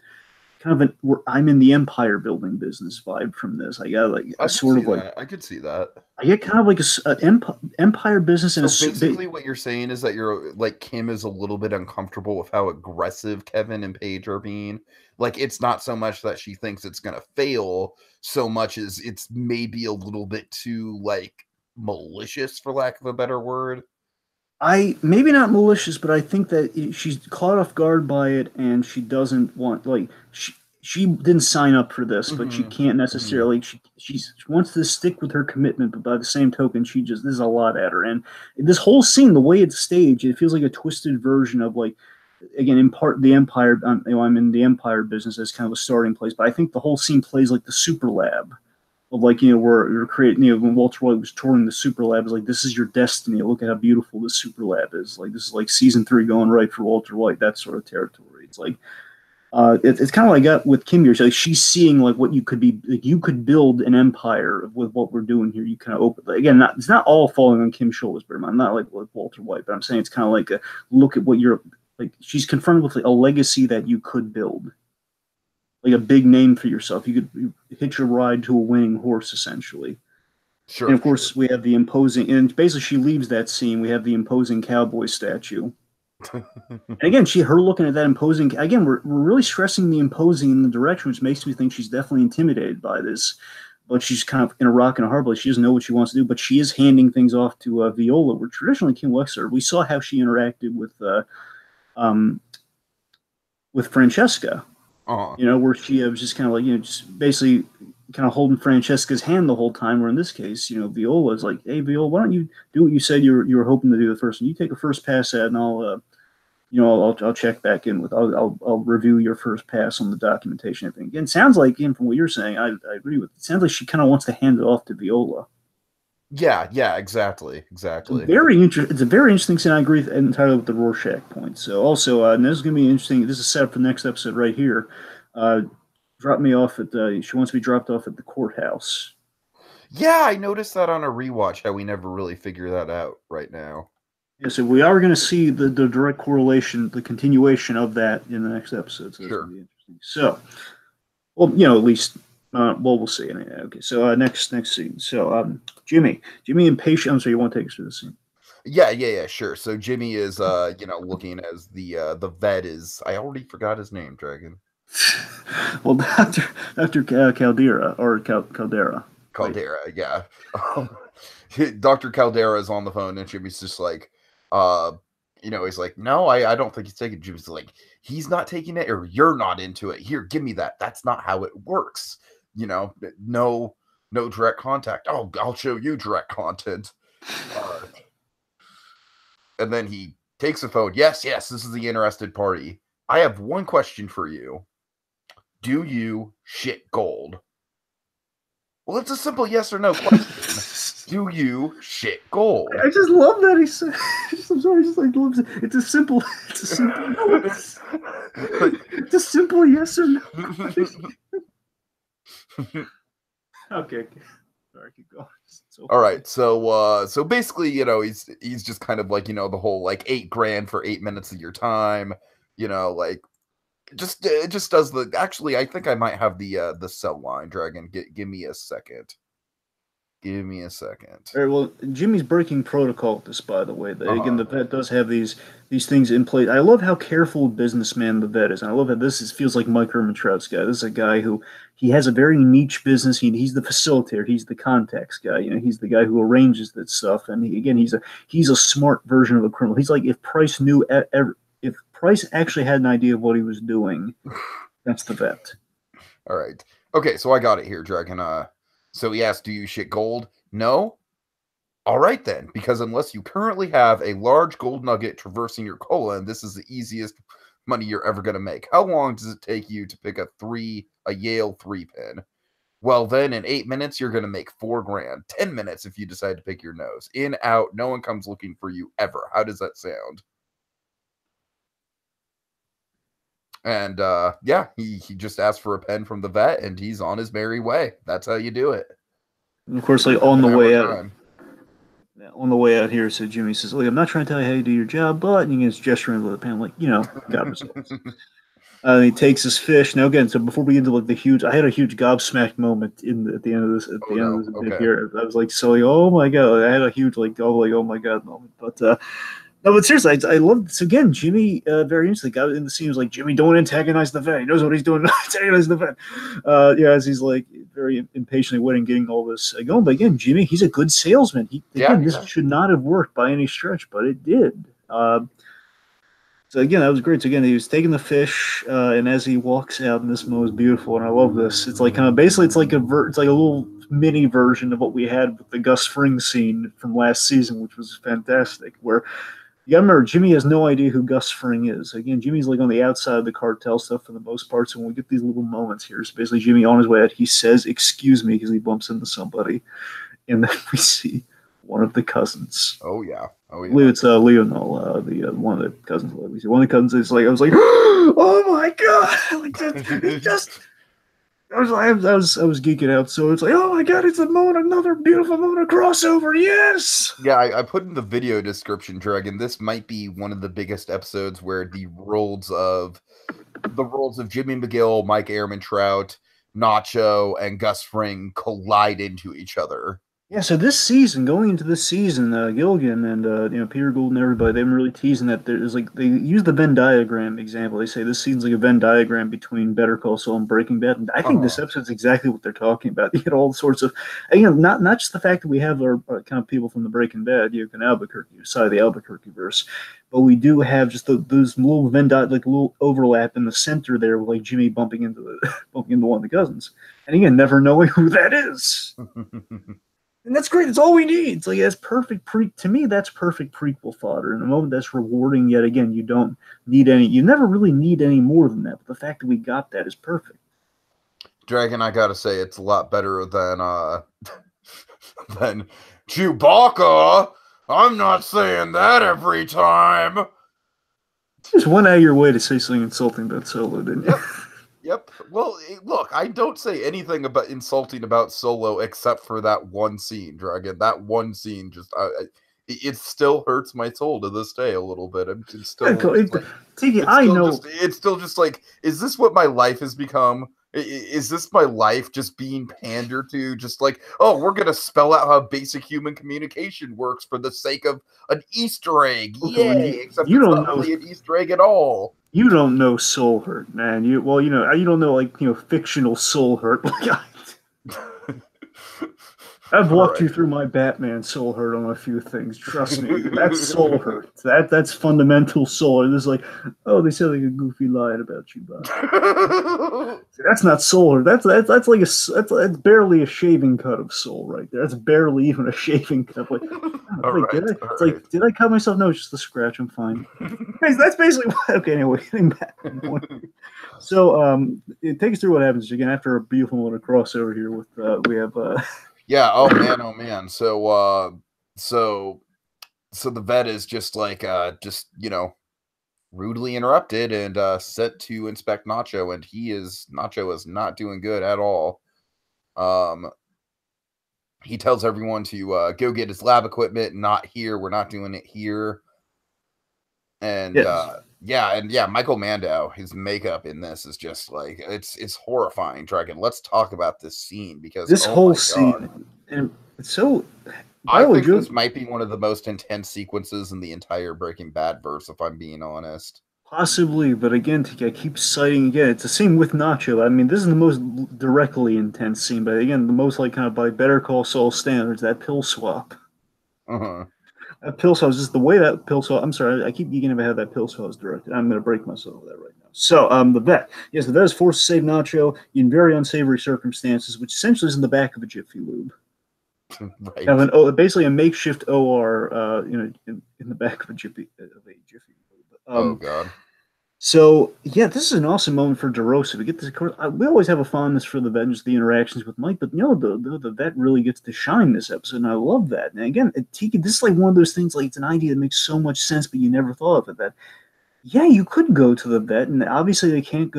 kind of I'm in the empire building business vibe from this. I got like a sort of like, I could see that. I get kind of like an empire business. And so basically what you're saying is that you're like, Kim is a little bit uncomfortable with how aggressive Kevin and Paige are being. Like, it's not so much that she thinks it's going to fail so much as it's maybe a little bit too like malicious, for lack of a better word. Maybe not malicious, but I think that she's caught off guard by it, and she doesn't want, like, she didn't sign up for this, but she can't necessarily. She wants to stick with her commitment, but by the same token, this is a lot at her. And this whole scene, the way it's staged, it feels like a twisted version of, like, again, in part the Empire. I'm in the Empire business as kind of a starting place, but I think the whole scene plays like the Super Lab. Of, like, you know, where you're creating, you know, when Walter White was touring the Super Lab, it's like, this is your destiny. Look at how beautiful this Super Lab is. Like, this is like season 3 going right for Walter White, that sort of territory. It's like, it's kind of like I got with Kim here. So, like, she's seeing like what you could be, like, you could build an empire with what we're doing here. You kind of open, like, again, it's not all falling on Kim's shoulders, but I'm not like Walter White, but I'm saying it's kind of like a look at what you're like. She's confronted with, like, a legacy that you could build. Like a big name for yourself. You could hitch a ride to a winning horse, essentially. Sure. And of course, we have the imposing, and basically she leaves that scene. We have the imposing cowboy statue. And again, her looking at that imposing, again, we're really stressing the imposing in the direction, which makes me think she's definitely intimidated by this but she's kind of in a rock and a hard place. She doesn't know what she wants to do, but she is handing things off to Viola, where traditionally Kim Wexler, we saw how she interacted um, with Francesca, Uh-huh. where she was just kind of like, just basically kind of holding Francesca's hand the whole time. Where in this case, Viola is like, hey, Viola, why don't you do what you said you were hoping to do the first one? You take a first pass at it, and I'll check back in with, I'll review your first pass on the documentation and everything. Again, sounds like, again, from what you're saying, I agree with it. Sounds like she kind of wants to hand it off to Viola. Yeah, exactly. It's a very interesting scene. I agree entirely with the Rorschach point. So also, and this is going to be interesting. This is set up for the next episode right here. Drop me off at she wants to be dropped off at the courthouse. Yeah, I noticed that on a rewatch, how we never really figure that out right now. Yeah, so we are going to see the direct correlation, the continuation of that in the next episode. So Sure. Going to be interesting. So, well, at least, we'll see. Okay, so next scene. So, Jimmy impatient. I'm sorry, you want to take us through the scene? Yeah, sure. So Jimmy is, looking as the vet is. I already forgot his name, Dragon. Well, Dr. Caldera or Caldera. Caldera, yeah. Dr. Caldera is on the phone, and Jimmy's just like, he's like, no, I don't think he's taking it. Jimmy's like, he's not taking it, or you're not into it. Here, give me that. That's not how it works. No direct contact. Oh, I'll show you direct content. And then he takes the phone. Yes, this is the interested party. I have one question for you. Do you shit gold? Well, it's a simple yes or no question. Do you shit gold? I just love that he said. I'm sorry, I just like loves it. It's a simple yes or no. Okay. Sorry, keep going. All right, so basically, he's just kind of like, the whole like $8,000 for 8 minutes of your time, like it just does the. Actually, I think I might have the cell line, Dragon. Give me a second. Give me a second. All right, well, Jimmy's breaking protocol with this, by the way. Again, the vet does have these things in place. I love how careful a businessman the vet is. And I love how feels like Mike Hermantrout's guy. This is a guy who he has a very niche business. He's the facilitator. He's the contacts guy. He's the guy who arranges that stuff. And he's a smart version of a criminal. He's like if Price knew if Price actually had an idea of what he was doing, that's the vet. All right. Okay, so I got it here, Dragon. So he asked, do you shit gold? No? All right, then. Because unless you currently have a large gold nugget traversing your colon, this is the easiest money you're ever going to make. How long does it take you to pick a Yale 3-pin? Well, then in 8 minutes, you're going to make $4,000. 10 minutes if you decide to pick your nose. In, out, no one comes looking for you ever. How does that sound? And he just asked for a pen from the vet, and he's on his merry way. That's how you do it. And of course, like on the way out here, so Jimmy says, "Look, I'm not trying to tell you how you do your job, but," and he gets gesturing with the pen, like, got results. He takes his fish. Now again, so before we get into like I had a huge gobsmacked moment at the end of this bit here. I was like, oh my god, I had a huge oh my god moment, but. No, but seriously, I love this. Again, Jimmy, very interesting. Got in the scene was like, Jimmy, don't antagonize the vet. He knows what he's doing. Antagonize the vet. As he's like very impatiently waiting, getting all this going. But again, Jimmy, he's a good salesman. This should not have worked by any stretch, but it did. So again, that was great. So again, he was taking the fish, and as he walks out, and this moment is beautiful, and I love this. It's like kind of basically, it's like a little mini version of what we had with the Gus Fring scene from last season, which was fantastic, where. You gotta remember, Jimmy has no idea who Gus Fring is. Again, Jimmy's like on the outside of the cartel stuff for the most part. So when we get these little moments here, it's basically Jimmy on his way out. He says, "Excuse me," because he bumps into somebody, and then we see one of the cousins. Oh yeah. I believe it's Leonel, one of the cousins. We see one of the cousins is like, I was like, "Oh my god!" Like just. I was geeking out, so it's like, oh my god, it's another beautiful Mona crossover, yes! Yeah, I put in the video description, Dragon, this might be one of the biggest episodes where the roles of Jimmy McGill, Mike Ehrmantraut, Nacho, and Gus Fring collide into each other. Yeah, so this season, going into this season, Gilligan and Peter Gould and everybody, they've been really teasing that there's like they use the Venn diagram example. They say this season's like a Venn diagram between Better Call Saul and Breaking Bad. And I think this Uh-huh. episode's exactly what they're talking about. You get all sorts of, again, not just the fact that we have our kind of people from the Breaking Bad, you can Albuquerque, side of the Albuquerque verse, but we do have just those little like little overlap in the center there, with like Jimmy bumping into bumping into one of the cousins, and again, never knowing who that is. And that's great. That's all we need. It's like that's perfect to me, that's perfect prequel fodder. In a moment that's rewarding, yet again, you don't need any, you never really need any more than that. But the fact that we got that is perfect. Dragon, I gotta say, it's a lot better than than Chewbacca. I'm not saying that every time. Just went out of your way to say something insulting about Solo, didn't you? Yep. Yep. Well, look, I don't say anything about insulting about Solo except for that one scene, Dragon. That one scene just, it still hurts my soul to this day a little bit. It's still like, Tiki, I know. It's still just like, is this what my life has become? Is this my life just being pandered to? Just like, oh, we're gonna spell out how basic human communication works for the sake of an Easter egg. Yay! Except you it's don't not know. really an Easter egg at all. You don't know soul hurt, man. You don't know like fictional soul hurt. I've walked you through my Batman soul hurt on a few things. Trust me, that's soul hurt. That's fundamental soul. And it's like, oh, they said like a goofy line about you, but that's not soul hurt. That's like that's barely a shaving cut of soul right there. That's barely even a shaving cut. Like, did I cut myself? No, it's just a scratch. I'm fine. That's basically what. Okay, anyway, getting back. So, it takes us through what happens again after a beautiful little crossover here with we have. Yeah. Oh man. Oh man. So the vet is just like rudely interrupted and sent to inspect Nacho, and Nacho is not doing good at all. He tells everyone to go get his lab equipment. Not here. We're not doing it here. And yes. Michael Mandow, his makeup in this is just like it's horrifying. Dragon, let's talk about this scene because this whole scene, and it's so. I think this might be one of the most intense sequences in the entire Breaking Bad verse, if I'm being honest. Possibly, but again, I keep citing again. It's the same with Nacho. I mean, this is the most directly intense scene, but again, the most like kind of by Better Call Saul standards, that pill swap. Uh-huh. That pill swap is just the way that pill swap. I'm sorry, I keep geeking about how that pill swap is directed. I'm going to break myself with that right now. So, the vet. Yes, the vet is forced to save Nacho in very unsavory circumstances, which essentially is in the back of a Jiffy Lube. Right. Have basically a makeshift OR, in the back of a Jiffy Lube. Oh God. So yeah, this is an awesome moment for DeRosa. We get this. We always have a fondness for the vet and just the interactions with Mike, but the vet really gets to shine this episode, and I love that. And again, Tiki, this is like one of those things. Like it's an idea that makes so much sense, but you never thought of it. That yeah, you could go to the vet, and obviously they can't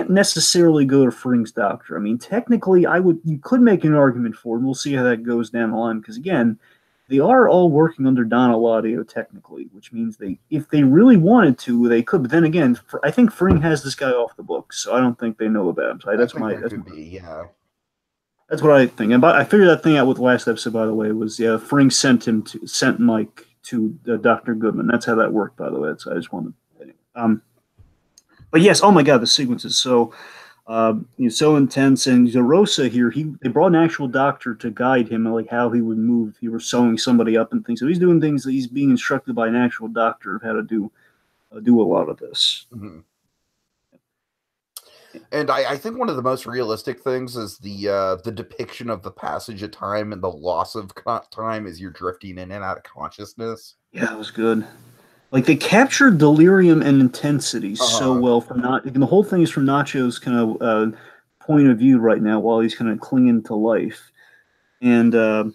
necessarily go to Fring's doctor. I mean, technically, you could make an argument for it. And we'll see how that goes down the line because again, they are all working under Don Eladio technically, which means if they really wanted to, they could. But then again, I think Fring has this guy off the books, so I don't think they know about him. So that's what I think. And I figured that thing out with the last episode, by the way, was Fring sent Mike to Dr. Goodman. That's how that worked, by the way. So I just wanted. But yes, oh my God, the sequences so. So intense, and DeRosa here, they brought an actual doctor to guide him, like how he would move. He was sewing somebody up and things. So he's doing things that he's being instructed by an actual doctor of how to do a lot of this. Mm-hmm. And I think one of the most realistic things is the depiction of the passage of time and the loss of time as you're drifting in and out of consciousness. Yeah, it was good. Like they captured delirium and intensity so well from the whole thing is from Nacho's kind of point of view right now while he's kind of clinging to life, and I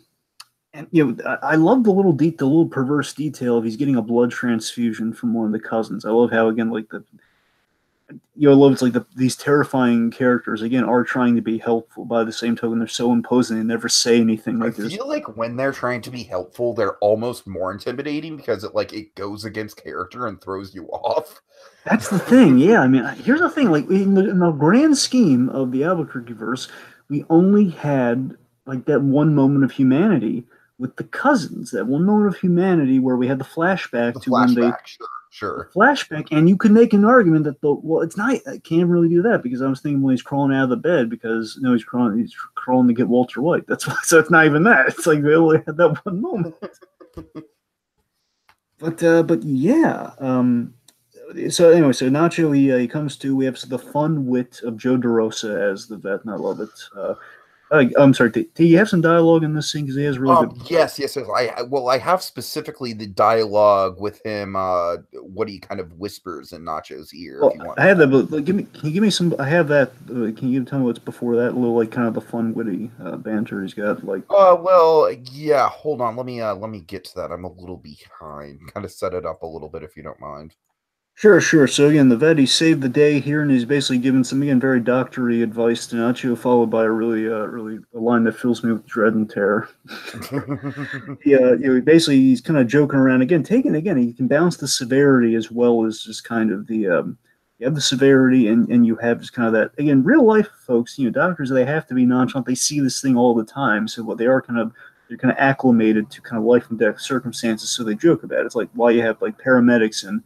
love the little perverse detail of he's getting a blood transfusion from one of the cousins. I love how again like I love it's like these terrifying characters again are trying to be helpful, by the same token they're so imposing and never say anything like this. I feel like when they're trying to be helpful, they're almost more intimidating because it goes against character and throws you off. That's the thing, yeah. I mean, here's the thing: like in the grand scheme of the Albuquerque verse, we only had like that one moment of humanity with the cousins, that one moment of humanity where we had the flashback The to when they flashback, sure. flashback, and you could make an argument that it's not. I can't really do that because I was thinking when he's crawling out of the bed because no, he's crawling to get Walter White. That's why. So it's not even that. It's like they only had that one moment. But yeah. So anyway, so Nacho he comes to. We have the fun wit of Joe DeRosa as the vet, and I love it. I'm sorry. Do you have some dialogue in this scene because he has really good. Yes. I have specifically the dialogue with him. What he kind of whispers in Nacho's ear. Well, if you want I have that, but like, can you give me some? I have that. Can you tell me what's before that? A little like kind of the fun, witty banter he's got. Like, well, yeah. Hold on. Let me get to that. I'm a little behind. Kind of set it up a little bit if you don't mind. sure. So again, the vet he saved the day here, and he's basically giving some again very doctory advice to Nacho, followed by a really a line that fills me with dread and terror. Yeah, basically he's kind of joking around again, taking again. He can balance the severity as well as just kind of the you have the severity and you have just kind of that again. Real life folks, doctors they have to be nonchalant. They see this thing all the time, so what they are they're kind of acclimated to kind of life and death circumstances, so they joke about it. It's like why you have like paramedics and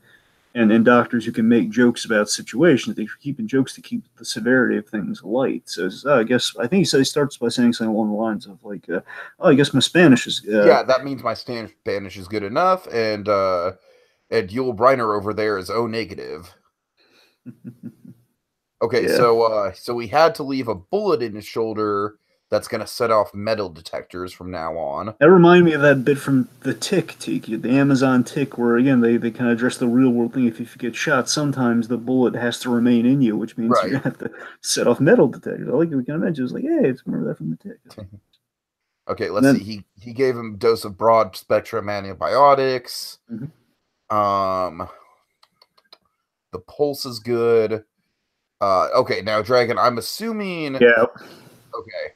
doctors who can make jokes about situations. They're keeping jokes to keep the severity of things light. So I think he said he starts by saying something along the lines of like, "Oh, I guess my Spanish is." Yeah, that means my Spanish is good enough, and Yul Brynner over there is O negative. Okay, Yeah, so we had to leave a bullet in his shoulder that's going to set off metal detectors from now on. that reminded me of that bit from the Tick, Tiki, the Amazon Tick, where again they kind of address the real world thing. If you get shot, sometimes the bullet has to remain in you, which means you're Right. gonna have to set off metal detectors. I like we can imagine. It's like, hey, it's remember that from the Tick. Okay, And let's then, see. He gave him a dose of broad spectrum antibiotics. mhm. Um, the pulse is good. Okay, now Dragon, I'm assuming. Yeah, Okay.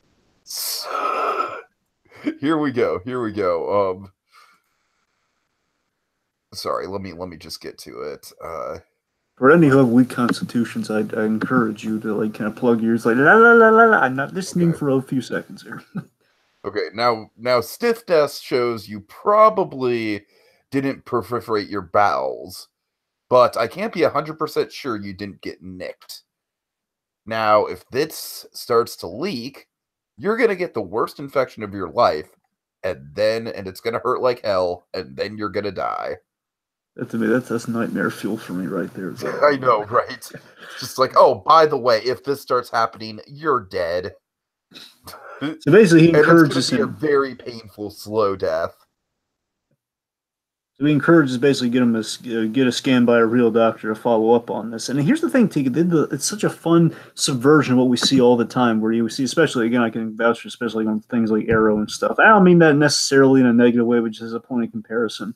Here we go. Sorry, let me just get to it. for any who have weak constitutions, I encourage you to like kind of plug your ears like la la la la la. I'm not listening Okay. for a few seconds here. Okay, now stiff death shows you probably didn't perforate your bowels, but I can't be 100% sure you didn't get nicked. Now, if this starts to leak, you're gonna get the worst infection of your life, and it's gonna hurt like hell, and then you're gonna die. To me, that's nightmare fuel for me right there. I know, right? It's just like, oh, by the way, if this starts happening, you're dead. So basically, he And it's going encourages to be a him. very painful, slow death. So he encourages basically get a scan by a real doctor to follow up on this. And here's the thing, Tika, it's such a fun subversion of what we see all the time, where you see, especially again, I can vouch for, especially on things like Arrow and stuff. I don't mean that necessarily in a negative way, but just as a point of comparison.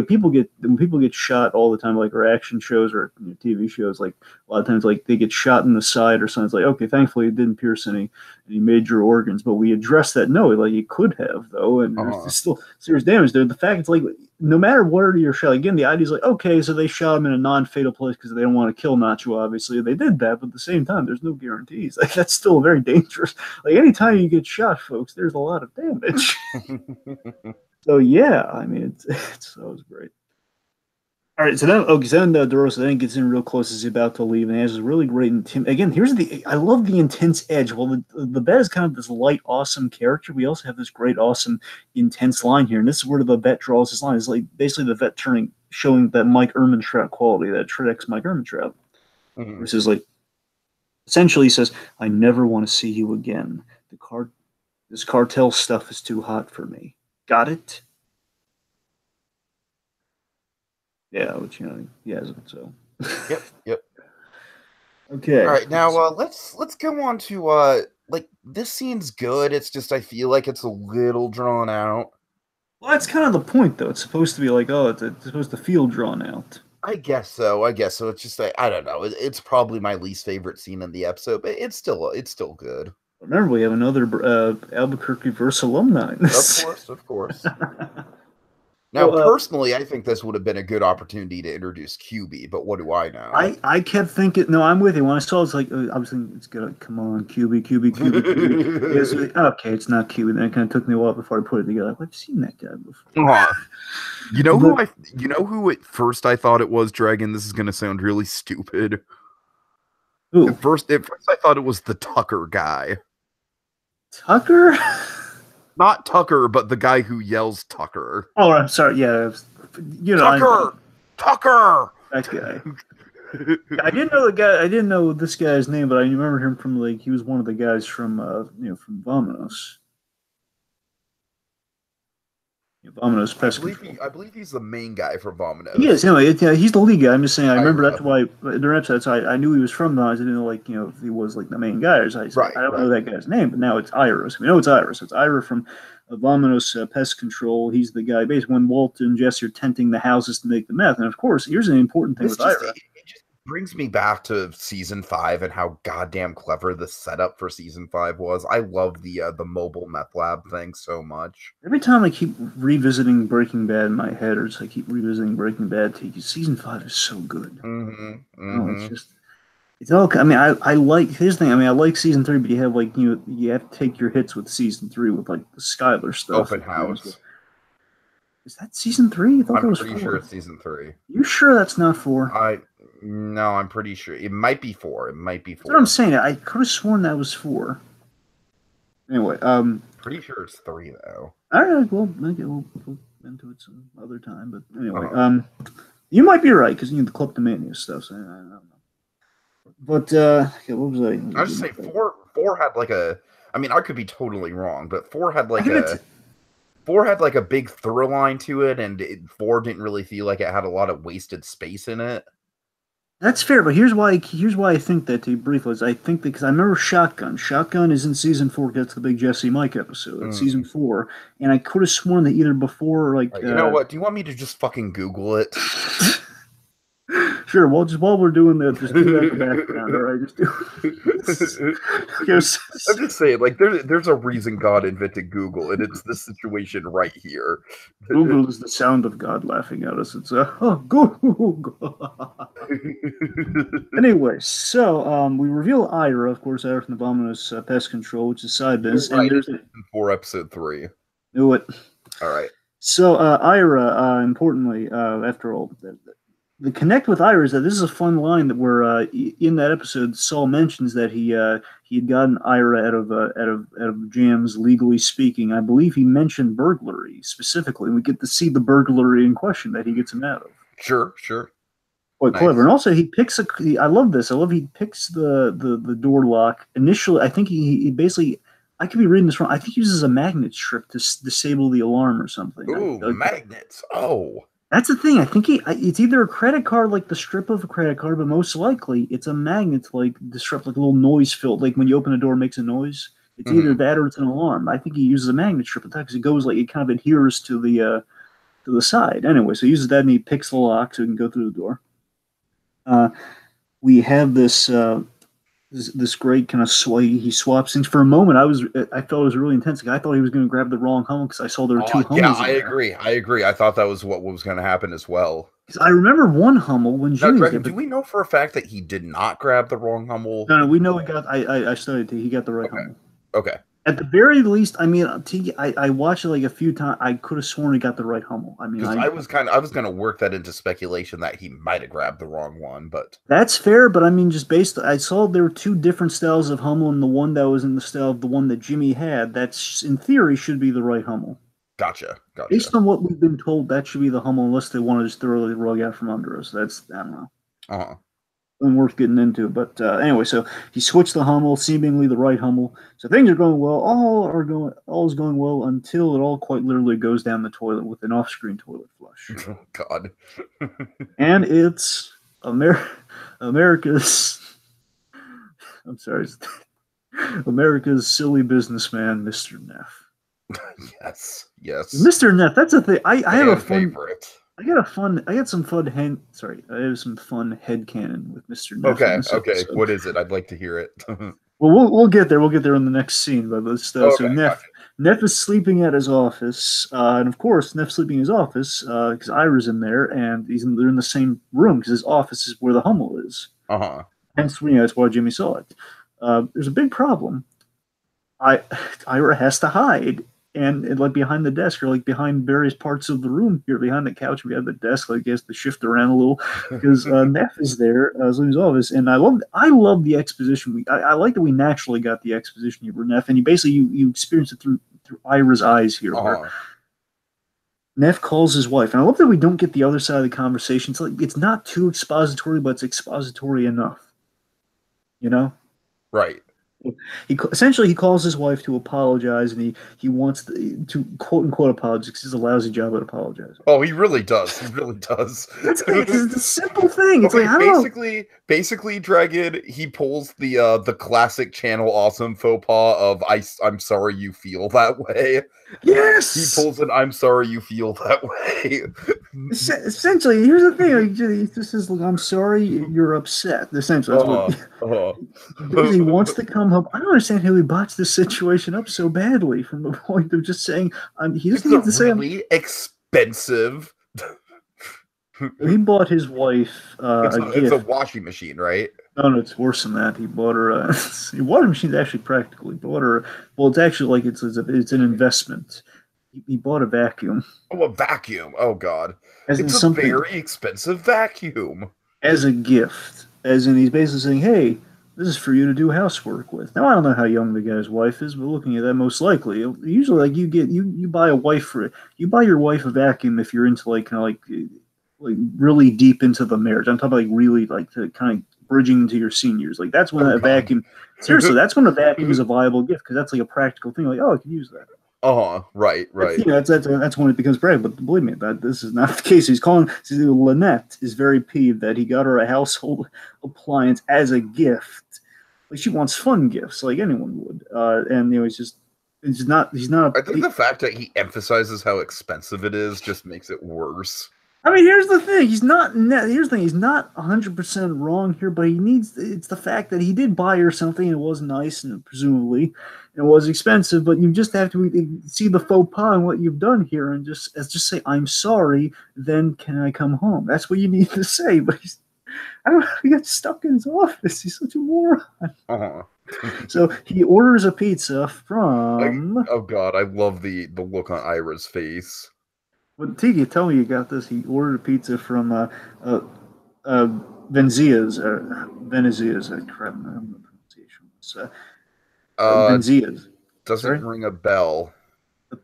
People get shot all the time, like or action shows or TV shows. Like a lot of times, like they get shot in the side or something. It's like, okay, thankfully it didn't pierce any major organs, but we address that. No, like it could have though, and there's still serious damage there. The fact it's like no matter where you're shot, again, the idea is like, okay, so they shot him in a non-fatal place because they don't want to kill Nacho. Obviously, they did that, but at the same time, there's no guarantees. Like that's still very dangerous. Like anytime you get shot, folks, there's a lot of damage. So yeah, I mean, it's that was great. All right, so then DeRosa then gets in real close as he's about to leave, and he has this really great again. I love the intense edge. Well, the vet is kind of this light, awesome character. We also have this great, awesome, intense line here, and this is where the vet draws his line. It's like basically the vet showing that Mike Ehrmantraut quality, that Tridex Mike Ehrmantraut. Mm-hmm. Which is like essentially he says, "I never want to see you again. This cartel stuff is too hot for me. Got it?" Yeah, which he hasn't. So. Yep. Okay. All right, now let's go on to like this scene's good. It's just I feel like it's a little drawn out. Well, that's kind of the point, though. It's supposed to be like, oh, it's supposed to feel drawn out. I guess so. It's just like I don't know. It's probably my least favorite scene in the episode, but it's still good. Remember, we have another Albuquerque verse alumni in this. Of course. Now, personally, I think this would have been a good opportunity to introduce QB, but what do I know? I kept thinking, no, I'm with you. When I saw it, it's like, I was thinking, it's good. Come on, QB. Okay, it's not QB. And it kind of took me a while before I put it together. I've seen that guy before. You know who at first I thought it was, Dragon? This is going to sound really stupid. Who? At first I thought it was the Tucker guy. Tucker? Not Tucker, but the guy who yells Tucker. Oh, I'm sorry. Yeah, Tucker. That guy. I didn't know the guy. I didn't know this guy's name, but I remember him from he was one of the guys from from Vominos. Vominos Pest Control. I believe he's the main guy for Vominos. He is. Anyway, he's the lead guy. I'm just saying. I remember that's why during episodes I knew he was from Vominos. I didn't know if he was the main guy. I don't know that guy's name, but now it's Iris. We know it's Iris. It's Ira from Vominos Pest Control. He's the guy basically when Walt and Jesse are tenting the houses to make the meth. And of course, here's an important thing with Ira. It just brings me back to season 5 and how goddamn clever the setup for season 5 was. I love the mobile meth lab thing so much. Every time I keep revisiting Breaking Bad in my head, or I keep revisiting Breaking Bad, season 5 is so good. It's all. I mean, I like his thing. I mean, I like season 3, but you have you have to take your hits with season 3 with the Skylar stuff. Open house. Is that season 3? I thought that was 4. I'm pretty sure it's season 3. You sure that's not 4? No, I'm pretty sure it might be 4. It might be 4. That's what I'm saying. I could have sworn that was 4. Anyway, pretty sure it's 3 though. All right, well, maybe we'll go into it some other time. But anyway, you might be right because the kleptomania stuff. So I don't know. But what was I? I just say 4 had a. I mean, I could be totally wrong, but 4 had a big through line to it, and 4 didn't really feel like it had a lot of wasted space in it. That's fair, but here's why I think that, to you briefly, I think because I remember Shotgun. Shotgun is in season 4, gets the big Jesse Mike episode. It's season 4, and I could have sworn that either before or you know what? Do you want me to just fucking Google it? Sure. Well, just while we're doing that, just do that in the background. All right, just do. I'm just saying, there's a reason God invented Google, and it's this situation right here. Google is the sound of God laughing at us. It's Google. Anyway, so we reveal Ira, of course, Ira from the Vominos Pest Control, which is side business. Right. And there's 4 episode 3. Knew it. All right. So Ira, importantly, after all. The connect with Ira is that this is a fun line that where in that episode Saul mentions that he had gotten Ira out of jams legally speaking. I believe he mentioned burglary specifically, and we get to see the burglary in question that he gets him out of. Sure. Quite clever, and also he picks I love this. I love he picks the door lock initially. I think he basically. I could be reading this wrong. I think he uses a magnet strip to disable the alarm or something. Ooh, magnets! Oh. That's the thing. I think it's either a credit card, like the strip of a credit card, but most likely it's a magnet, like the strip, like a little noise filled. Like when you open a door, it makes a noise. It's either that or it's an alarm. I think he uses a magnet strip because it goes it kind of adheres to the side. Anyway, so he uses that and he picks the lock so he can go through the door. We have this great kind of he swaps things. For a moment, I felt it was really intense. I thought he was going to grab the wrong Hummel because I saw there were 2 Hummels. Yeah, I agree. I thought that was what was going to happen as well. Because I remember one Hummel when Jimmy. Do we know for a fact that he did not grab the wrong Hummel? No, we know he got. I studied. He got the right Hummel. Okay. At the very least, I mean, I watched it a few times. I could have sworn he got the right Hummel. I mean, I was going to work that into speculation that he might have grabbed the wrong one, but that's fair. But I mean, just I saw there were 2 different styles of Hummel, and the one that was in the style of the one that Jimmy had, that's in theory should be the right Hummel. Gotcha. Based on what we've been told, that should be the Hummel, unless they want to just throw the rug out from under us. I don't know. Worth getting into, but anyway, so he switched the Hummel, seemingly the right Hummel. So things are going well. All is going well until it all quite literally goes down the toilet with an off-screen toilet flush. Oh God! And it's America's. I'm sorry, America's silly businessman, Mr. Neff. Yes, Mr. Neff. That's a thing. I have a fun favorite. I had some fun headcanon with Mr. Neff. Okay. What is it? I'd like to hear it. Well, we'll get there. We'll get there in the next scene. But let's so Neff. Gotcha. Neff is sleeping at his office, and of course, Neff's sleeping in his office because Ira's in there, and they're in the same room because his office is where the Hummel is. Hence, that's why Jimmy saw it. There's a big problem. Ira has to hide, and like behind the desk or like behind various parts of the room here, behind the couch, behind the desk, like he has to shift around a little because Neff is there in his office, and I love the exposition. I like that we naturally got the exposition here for Neff, and you experience it through Ira's eyes here. Where Neff calls his wife, and I love that we don't get the other side of the conversation. It's not too expository, but it's expository enough. Right. He calls his wife to apologize, and he wants to quote unquote apologize because he's a lousy job at apologizing. Oh, he really does. He really does. It's a simple thing. It's basically, Dragon. He pulls the classic Channel Awesome faux pas of I'm sorry you feel that way. Yes, he pulls an I'm sorry you feel that way. Essentially, here's the thing. He just says, "Look, I'm sorry you're upset." Essentially, he wants to come home. I don't understand how he botched this situation up so badly. From the point of just saying, he doesn't need to say really expensive. He bought his wife it's a washing machine, right? No, it's worse than that. He bought her a water machine's actually practical. He bought her. Well, it's actually like it's an investment. He bought a vacuum. Oh, a vacuum! Oh God, it's a very expensive vacuum as a gift. As in, he's basically saying, "Hey, this is for you to do housework with." Now, I don't know how young the guy's wife is, but looking at that, most likely, usually, like you buy your wife a vacuum if you're into like really deep into the marriage. I'm talking about like really like to kind of bridging into your seniors. Like that's when vacuum. Seriously, that's when a vacuum is a viable gift because that's like a practical thing. Like, oh, I can use that. Right. That's when it becomes brand. But believe me, this is not the case. Lynette is very peeved that he got her a household appliance as a gift. Like she wants fun gifts, like anyone would. And he's not. I think the fact that he emphasizes how expensive it is just makes it worse. I mean, here's the thing. He's not 100% wrong here, but it's the fact that he did buy her something and it was nice and presumably it was expensive, but you just have to see the faux pas and what you've done here and just say, I'm sorry, then can I come home? That's what you need to say, but he got stuck in his office. He's such a moron. So he orders a pizza from... oh God, I love the look on Ira's face. Well, Tiki, tell me you got this. He ordered a pizza from Venzia's. Venezia's. I can't remember the pronunciation. Venzia's. Doesn't ring a bell.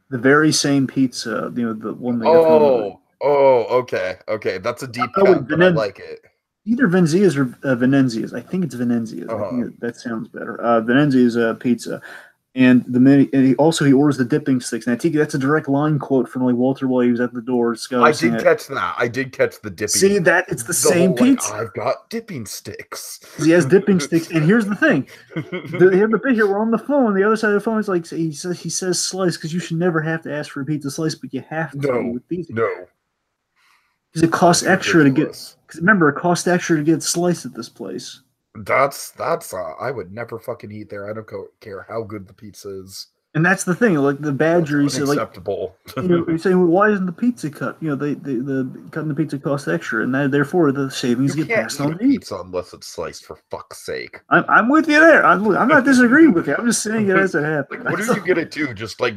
The very same pizza. The one they got okay. That's a deep cut, but I like it. Either Venzia's or Venenzia's. I think it's Venenzia's. I think that sounds better. Venenzia's pizza. And he orders the dipping sticks. Now, Tiki, that's a direct line quote from like Walter while he was at the door. I did catch that. I did catch the dipping. See that? It's the same pizza. I've got dipping sticks. He has dipping sticks, and here's the thing: they have the bit here. We're on the phone. The other side of the phone is like he says slice because you should never have to ask for a pizza slice, but you have to with pizza. No, because it costs extra to get. Because remember, it costs extra to get sliced at this place. That's I would never fucking eat there. I don't care how good the pizza is. And that's the thing, like the badger, he said, like, acceptable. You're saying, well, why isn't the pizza cut? The cutting the pizza costs extra, and therefore the savings get passed on to you. Pizza unless it's sliced, for fuck's sake. I'm with you there. I'm not disagreeing with you. I'm just saying it as it happens. What are you gonna do? Just like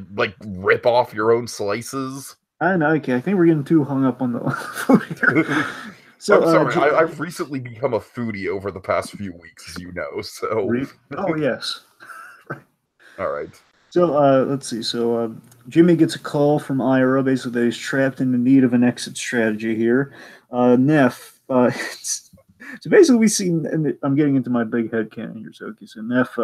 rip off your own slices? I know. Okay, I think we're getting too hung up on the food here. So, I'm sorry, I've recently become a foodie over the past few weeks, as you know. So, oh yes, all right. So let's see. So Jimmy gets a call from Ira, basically that he's trapped in the need of an exit strategy here. Neff. So basically, we see. And I'm getting into my big head canon here. So okay, so Neff.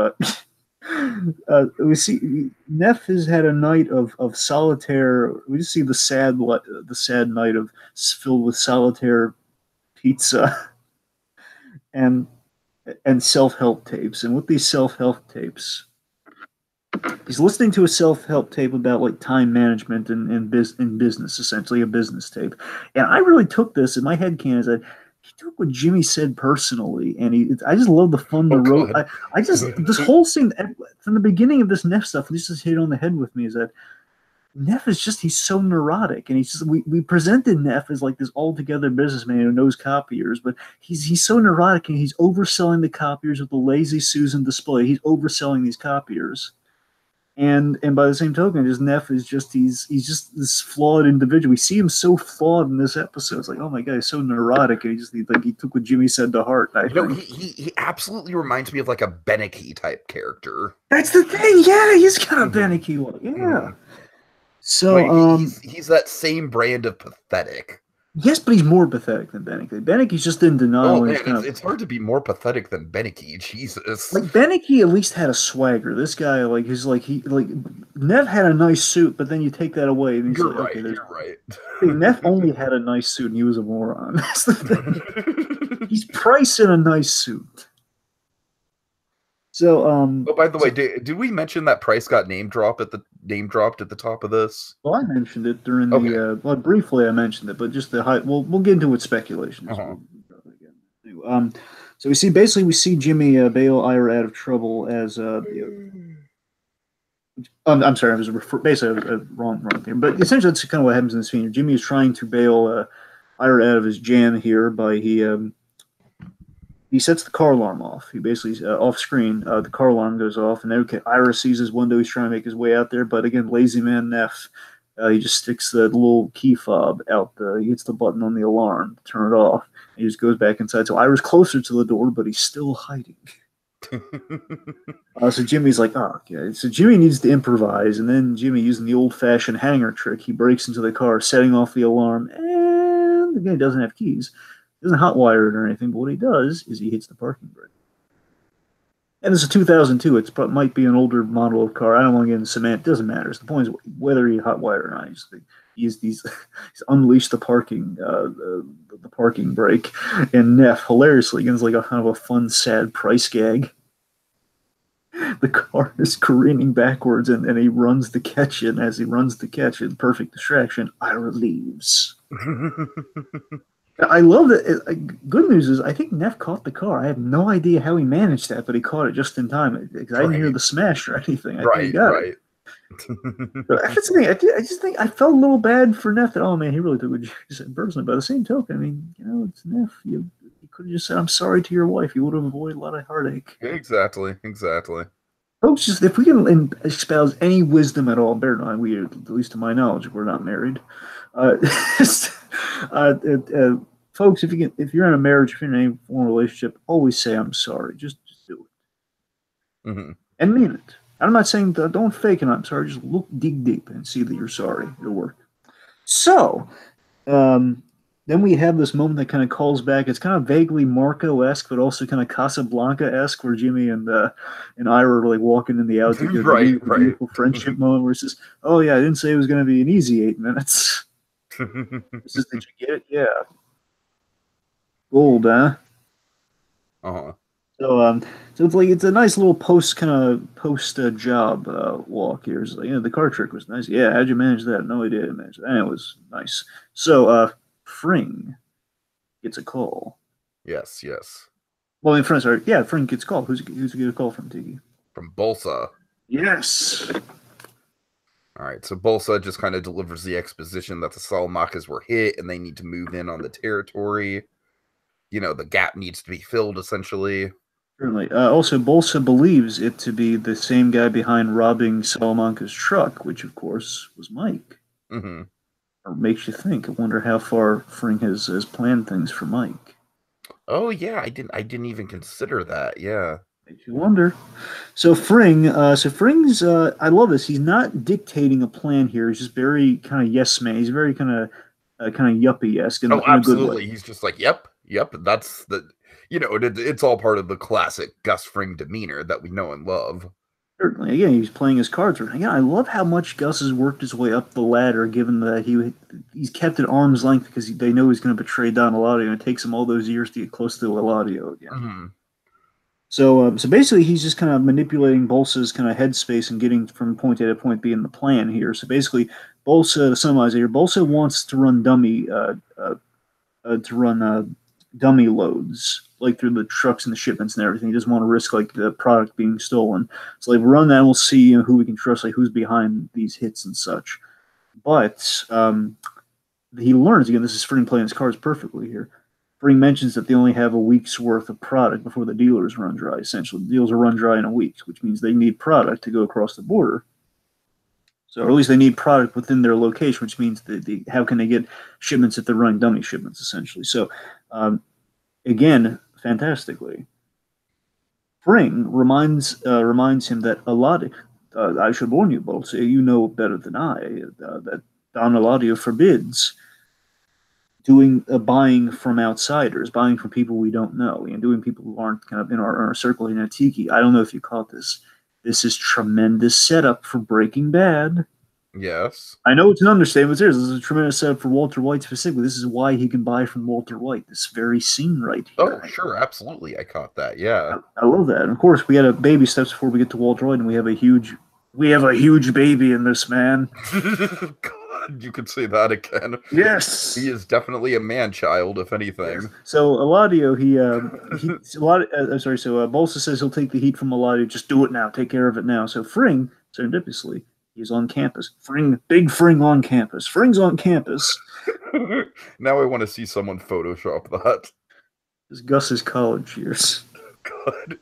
We see Neff has had a night of solitaire. We just see the sad night of filled with solitaire pizza and self-help tapes. And with these self-help tapes, he's listening to a self-help tape about like time management and business, essentially a business tape. And I really took this in my head canon as took what Jimmy said personally, and I just love the fun to roast. I just this whole scene from the beginning of this Neff stuff, this just hit on the head with me is that Neff is just, he's so neurotic, and he's just, we presented Neff as like this altogether businessman who knows copiers, but he's so neurotic, and he's overselling the copiers with the lazy Susan display. He's overselling these copiers. And by the same token, just Neff is just he's just this flawed individual. We see him so flawed in this episode. It's like, oh my god, he's so neurotic, and he took what Jimmy said to heart. He absolutely reminds me of like a Beneke type character. That's the thing. Yeah, he's got a Beneke look. Yeah. Mm-hmm. So he's that same brand of pathetic. Yes, but he's more pathetic than Beneke. Beneke's just in denial. Oh man, it's hard to be more pathetic than Beneke. Jesus. Like Beneke at least had a swagger. This guy, Neff had a nice suit, but then you take that away, and he's you're like, right. Okay, you're right. Neff only had a nice suit, and he was a moron. That's the thing. He's Price in a nice suit. So, oh, by the way, did we mention that Price got name dropped at the top of this? Well, I mentioned it during the well, briefly I mentioned it, but just the high. We'll get into it speculation. So we see Jimmy bail Ira out of trouble as I'm sorry, I was basically wrong here, but essentially that's kind of what happens in this scene. Jimmy is trying to bail Ira out of his jam here by he sets the car alarm off. He basically, off screen, the car alarm goes off, and then Ira sees his window. He's trying to make his way out there, but again, lazy man Neff, he just sticks the little key fob out. He hits the button on the alarm to turn it off. He just goes back inside. So Ira's closer to the door, but he's still hiding. So Jimmy's like, oh, okay. So Jimmy needs to improvise, and then Jimmy, using the old-fashioned hanger trick, he breaks into the car, setting off the alarm, and again, he doesn't have keys. He doesn't hotwire it or anything, but what he does is he hits the parking brake. And this is 2002. It might be an older model of car. I don't want to get into semantics. It doesn't matter. The point is whether he hotwire or not. He's unleashed the parking brake, and Neff hilariously again is like a kind of a fun, sad Price gag. The car is careening backwards, and he runs to catch it. And as he runs to catch it, perfect distraction, Ira leaves. I love that. Good news is I think Neff caught the car. I have no idea how he managed that, but he caught it just in time. I didn't hear the smash or anything. I think he got it. But that's the thing. I just think I felt a little bad for Neff. That, oh man, he really took what you said personally. By the same token, I mean, it's Neff. You could have just said, "I'm sorry" to your wife. You would have avoided a lot of heartache. Exactly. Folks, just if we can espouse any wisdom at all, bear not we, at least to my knowledge, we're not married. Folks, if you're in a marriage, if you're in any form of relationship, always say "I'm sorry." Just do it, and mean it. I'm not saying don't fake it. I'm sorry. Just dig deep and see that you're sorry. It'll work. So, then we have this moment that kind of calls back. It's kind of vaguely Marco-esque, but also kind of Casablanca-esque, where Jimmy and Ira are like walking in the alley. Right. Beautiful friendship moment where he says, "Oh yeah, I didn't say it was going to be an easy 8 minutes." Did you get it? Yeah. Gold, huh? So it's a nice little post job walk here. It's like, the car trick was nice. Yeah, how'd you manage that? No idea. I managed that. And it was nice. So Fring gets a call. Yes. Well, Fring gets a call. Who's he get a call from, Tiki? From Bolsa. Yes. All right, so Bolsa just kind of delivers the exposition that the Salamakas were hit and they need to move in on the territory. The gap needs to be filled, essentially. Certainly. Also, Bolsa believes it to be the same guy behind robbing Salamanca's truck, which, of course, was Mike. Mm-hmm. Or makes you think. I wonder how far Fring has planned things for Mike. Oh, yeah, I didn't even consider that, yeah. Makes you wonder. So Fring's, I love this. He's not dictating a plan here. He's just very kind of yes man. He's very kind of yuppie-esque. In absolutely. A good way. He's just like, yep. That's the, it's all part of the classic Gus Fring demeanor that we know and love. Certainly. Again, he's playing his cards. Again, I love how much Gus has worked his way up the ladder, given that he's kept at arm's length because they know he's going to betray Don Eladio, and it takes him all those years to get close to Eladio again. Mm-hmm. So basically, he's just kind of manipulating Bolsa's kind of headspace and getting from point A to point B in the plan here. So basically, Bolsa, to summarize here, Bolsa wants to run dummy, dummy loads, like through the trucks and the shipments and everything. He doesn't want to risk like the product being stolen. So like run that, and we'll see who we can trust, like who's behind these hits and such. But he learns again. This is Fring playing his cards perfectly here. Fring mentions that they only have a week's worth of product before the dealers run dry. Essentially, the deals are run dry in a week, which means they need product to go across the border. So, or at least they need product within their location, which means how can they get shipments if they're running dummy shipments, essentially. So, again, fantastically, Fring reminds him that Eladio, I should warn you both, so you know better than I, that Don Eladio forbids doing buying from outsiders, buying from people we don't know, and doing people who aren't kind of in our circle in a Tiki. I don't know if you caught this. This is tremendous setup for Breaking Bad. Yes. I know it's an understatement, but this is a tremendous setup for Walter White specifically. This is why he can buy from Walter White, this very scene right here. Oh, sure, absolutely. I caught that, yeah. I love that. And of course, we had a baby steps before we get to Walter White, and we have a huge baby in this man. God, you could say that again. Yes. He is definitely a man-child, if anything. Yes. So Eladio, Bolsa says he'll take the heat from Eladio. Just do it now. Take care of it now. So Fring, serendipitously, he's on campus. Big Fring on campus. Fring's on campus. Now I want to see someone Photoshop that. It's Gus's college years. God.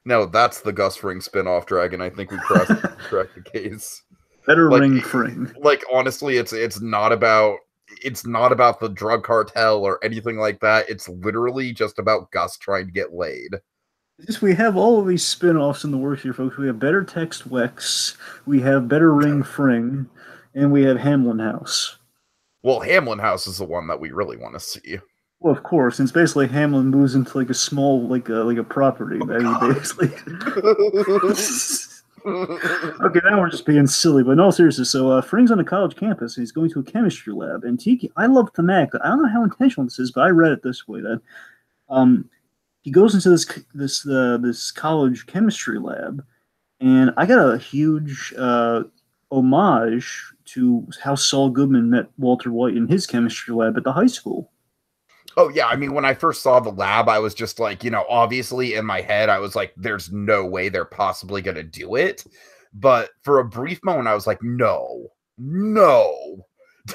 Now that's the Gus Fring spin-off dragon. I think we cracked the case. Better ring Fring. Like honestly, it's not about the drug cartel or anything like that. It's literally just about Gus trying to get laid. We have all of these spin-offs in the works here, folks. We have Better Text Wex, we have Better Ring Fring, and we have Hamlin House. Well, Hamlin House is the one that we really want to see. Well, of course, and it's basically Hamlin moves into like a small, like a property. Basically. Okay, now we're just being silly, but in all seriousness, so Fring's on a college campus, and he's going to a chemistry lab, and Tiki, I love thematic. I don't know how intentional this is, but I read it this way, that he goes into this college chemistry lab, and I got a huge homage to how Saul Goodman met Walter White in his chemistry lab at the high school. Oh, yeah. I mean, when I first saw the lab, I was just like, obviously in my head, I was like, there's no way they're possibly going to do it. But for a brief moment, I was like, no. I'm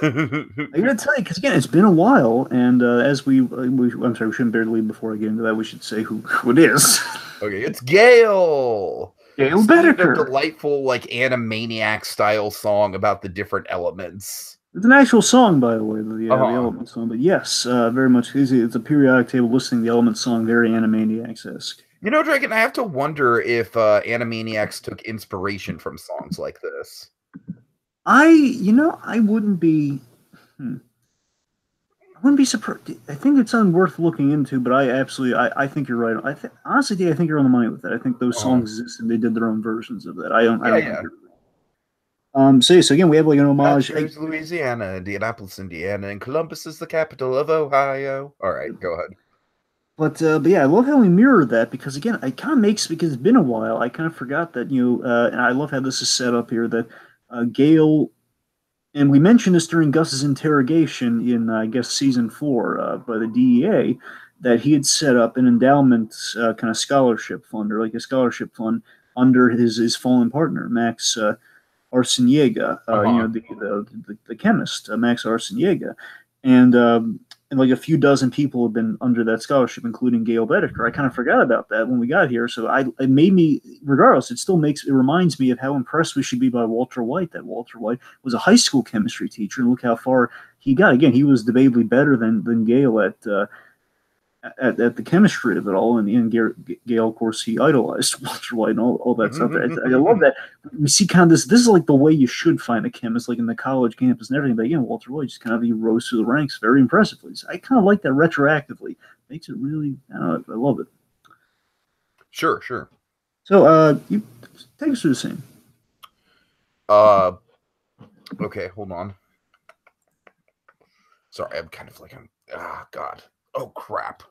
going to tell you, because again, it's been a while. And I'm sorry, we shouldn't bear the lead before I get into that. We should say who it is. Okay, it's Gale. Gale Bedecker. A delightful, like, Animaniac style song about the different elements. It's an actual song, by the way, the Element song. But yes, very much. It's a periodic table listing the Element song, very Animaniacs-esque. Dragon, I have to wonder if Animaniacs took inspiration from songs like this. I wouldn't be... I wouldn't be surprised. I think it's worth looking into, but I think you're right. Honestly, I think you're on the money with that. I think those songs exist and they did their own versions of that. I don't So again, we have like an homage. There's Louisiana, Indianapolis, Indiana, and Columbus is the capital of Ohio. All right, go ahead. But yeah, I love how we mirrored that because again, it kind of makes, because it's been a while, I kind of forgot that, and I love how this is set up here, that Gale, and we mentioned this during Gus's interrogation in, I guess, season 4 by the DEA, that he had set up an endowment kind of scholarship fund, or like a scholarship fund under his fallen partner, Max Arciniega, the chemist, Max Arciniega, and like a few dozen people have been under that scholarship, including Gale Bedecker. I kind of forgot about that when we got here, so it made me, regardless, it reminds me of how impressed we should be by Walter White. That Walter White was a high school chemistry teacher, and look how far he got. Again, he was debatably better than Gale at the chemistry of it all, and Gale, of course, he idolized Walter White and all that stuff. I love that we see kind of this is like the way you should find a chemist, like in the college campus and everything. But again, Walter White just kind of, he rose through the ranks very impressively. So I kind of like that retroactively. Makes it really, I love it. Sure. So you take us through the scene. Okay, hold on. Sorry, I'm kind of like, God. Oh, crap.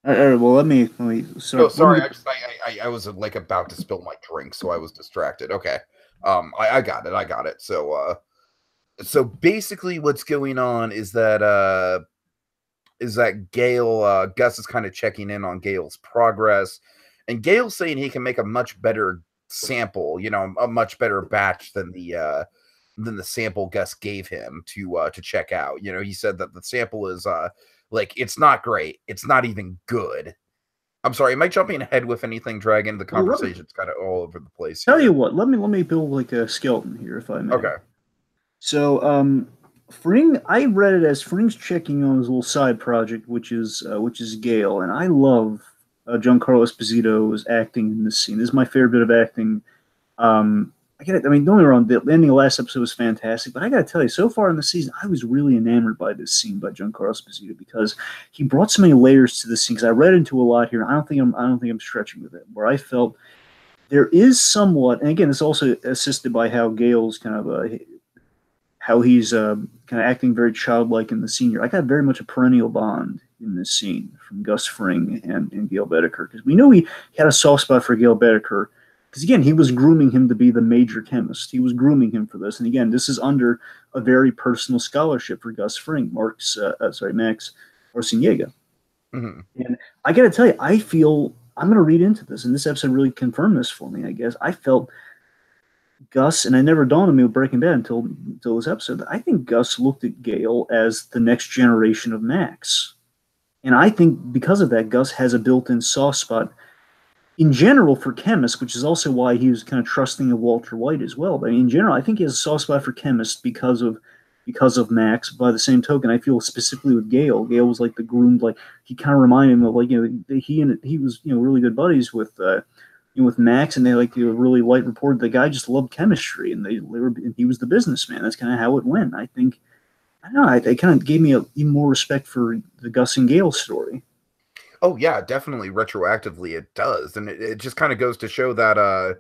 Well, let me. So sorry. I was like about to spill my drink, so I was distracted. Okay. I got it. So basically, what's going on is that is that Gus is kind of checking in on Gale's progress, and Gale's saying he can make a much better sample, a much better batch than the sample Gus gave him to check out. He said that the sample is it's not great, it's not even good. I'm sorry, am I jumping ahead with anything, Dragon? The conversation's kind of all over the place here. Tell you what, let me build like a skeleton here, if I may. Okay. So, Fring, I read it as Fring's checking on his little side project, which is Gale, and I love Giancarlo Esposito's acting in this scene. This is my favorite bit of acting. Don't get me wrong, the ending of the last episode was fantastic, but I got to tell you, so far in the season, I was really enamored by this scene by Giancarlo Esposito because he brought so many layers to this scene. Because I read into a lot here. I don't think I'm stretching with it. Where I felt there is somewhat, and again, it's also assisted by how Gale's kind of how he's kind of acting very childlike in the scene here. I got very much a perennial bond in this scene from Gus Fring and Gale Boetticher, because we know he had a soft spot for Gale Boetticher. Because, again, he was grooming him to be the major chemist. He was grooming him for this. And, again, this is under a very personal scholarship for Gus Fring, Max Arciniega. Mm-hmm. And I got to tell you, I feel – I'm going to read into this, and this episode really confirmed this for me, I guess. I felt Gus – and I never dawned on me with Breaking Bad until this episode – I think Gus looked at Gale as the next generation of Max. And I think because of that, Gus has a built-in soft spot – in general for chemists, which is also why he was kind of trusting of Walter White as well. But in general, I think he has a soft spot for chemists because of Max. By the same token, I feel specifically with Gale. Gale was like the groomed, like he kind of reminded him of he was really good buddies with Max, and they really light reported the guy just loved chemistry, and he was the businessman. That's kind of how it went. I think they kind of gave me even more respect for the Gus and Gale story. Oh yeah, definitely retroactively it does. And it just kind of goes to show that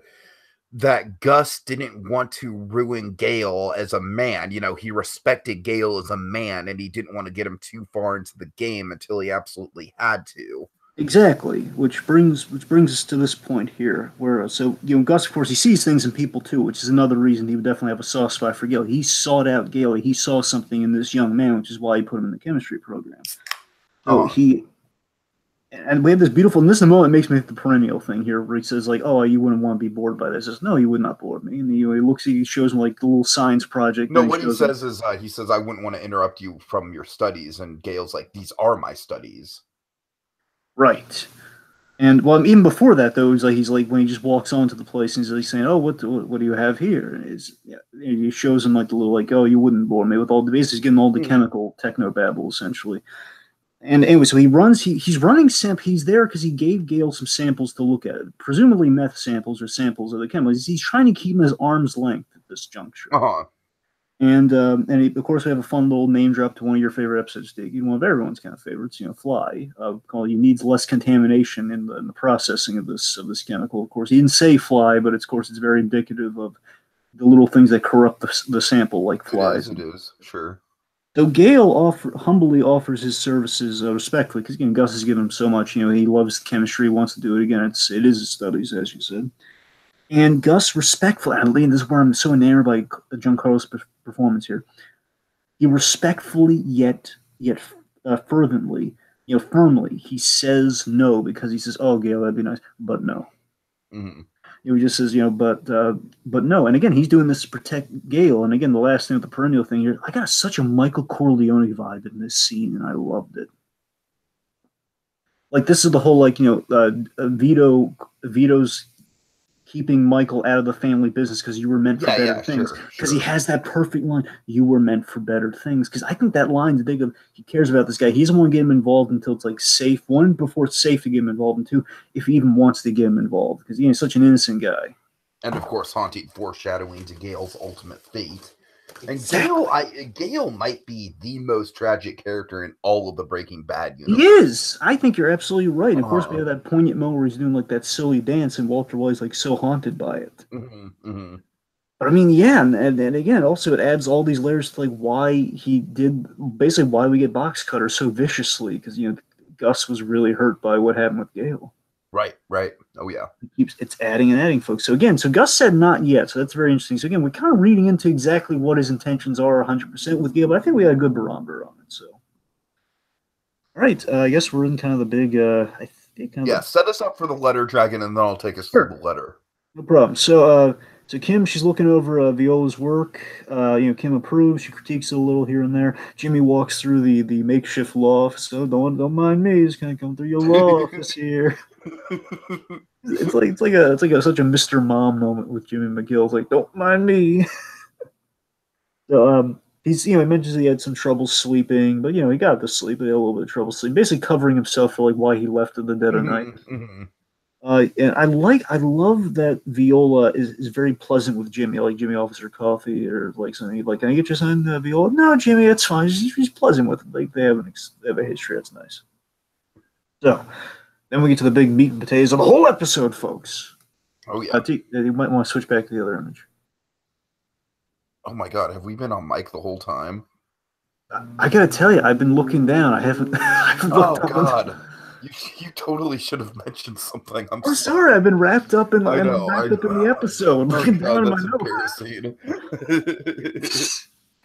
that Gus didn't want to ruin Gale as a man. He respected Gale as a man, and he didn't want to get him too far into the game until he absolutely had to. Exactly, which brings us to this point here, where Gus, of course, he sees things in people too, which is another reason he would definitely have a soft spot for Gale. He sought out Gale. He saw something in this young man, which is why he put him in the chemistry program. So And we have this beautiful, and this is the moment that makes me think the perennial thing here, where he says, oh, you wouldn't want to be bored by this. He says, no, you would not bore me. And he shows him, the little science project. No, what he says is, he says, I wouldn't want to interrupt you from your studies. And Gale's like, these are my studies. Right. And, well, even before that, though, he's like, when he just walks onto the place, and he's saying, oh, what do you have here? And he shows him, the little, oh, you wouldn't bore me with all the, basically getting all the chemical technobabble, essentially. And anyway, so he's running he's there because he gave Gale some samples to look at, presumably meth samples or samples of the chemicals. He's trying to keep him at arm's length at this juncture. Uh-huh. And of course, we have a fun little name drop to one of your favorite episodes, Dig. One of everyone's kind of favorites, Fly. Called "You Needs Less Contamination in the processing of this chemical." Of course, he didn't say fly, but it's very indicative of the little things that corrupt the sample, like flies. It is, sure. So Gale humbly offers his services respectfully, because again, Gus has given him so much. He loves chemistry, wants to do it again. It is his studies, as you said. And Gus respectfully, and this is where I'm so enamored by Giancarlo's performance here. He respectfully yet fervently, firmly, he says no, because he says, "Oh, Gale, that'd be nice," but no. Mm-hmm. He just says, but no. And again, he's doing this to protect Gale. And again, the last thing with the perennial thing here, I got such a Michael Corleone vibe in this scene, and I loved it. This is the whole, Vito's keeping Michael out of the family business because you were meant for better things. Because he has that perfect line, "You were meant for better things." Because I think that line to think of, he cares about this guy. He doesn't want to get him involved until it's safe. One, before it's safe to get him involved, and two, if he even wants to get him involved, because he's such an innocent guy. And of course, haunting foreshadowing to Gale's ultimate fate. Exactly. And Gale might be the most tragic character in all of the Breaking Bad universe. He is. I think you're absolutely right. Of course, we have that poignant moment where he's doing that silly dance, and Walter White's so haunted by it. Mm-hmm, mm-hmm. But I mean, yeah, and again, also it adds all these layers to why he did, basically why we get Box Cutter so viciously, because Gus was really hurt by what happened with Gale. Right. Oh, yeah. It's adding and adding, folks. So again, Gus said not yet, so that's very interesting. So again, we're kind of reading into exactly what his intentions are 100% with Gale, but I think we had a good barometer on it. So All right, I guess we're in kind of the big. I think kind of Yeah, the set us up for the letter, Dragon, and then I'll take us through the sure, letter. no problem. So Kim, she's looking over Viola's work. Kim approves. She critiques it a little here and there. Jimmy walks through the makeshift law office. So don't mind me. Just kind of come through your law office here. It's like such a Mr. Mom moment with Jimmy McGill. It's like, don't mind me. So he mentions he had some trouble sleeping, but he got to sleep. He had a little bit of trouble sleeping, basically covering himself for like why he left in the dead of night. And I love that Viola is very pleasant with Jimmy. Like Jimmy offers her coffee or like something. Like, can I get you something, Viola? No, Jimmy, it's fine. She's pleasant with it. Like they have a history. That's nice. So then we get to the big meat and potatoes of the whole episode, folks. Oh yeah. You might want to switch back to the other image. Oh my God, have we been on mic the whole time? I gotta tell you, I've been looking down. I haven't. I haven't Oh looked up. God, you totally should have mentioned something. I'm sorry. I've been wrapped up in. I I've been know. wrapped up in the episode. Oh Looking God, down at my that's notes. embarrassing.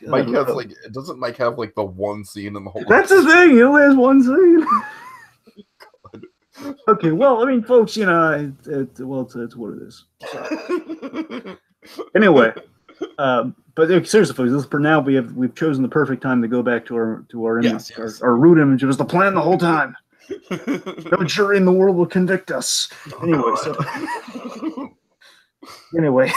Mike God, has like, doesn't Mike have like the one scene in the whole that's the episode? thing. He only has one scene. Okay, well, I mean, folks, it's what it is. Anyway, but seriously, folks, for now we've chosen the perfect time to go back to our image, Yes. our root image. It was the plan the whole time. No jury in the world will convict us. Anyway,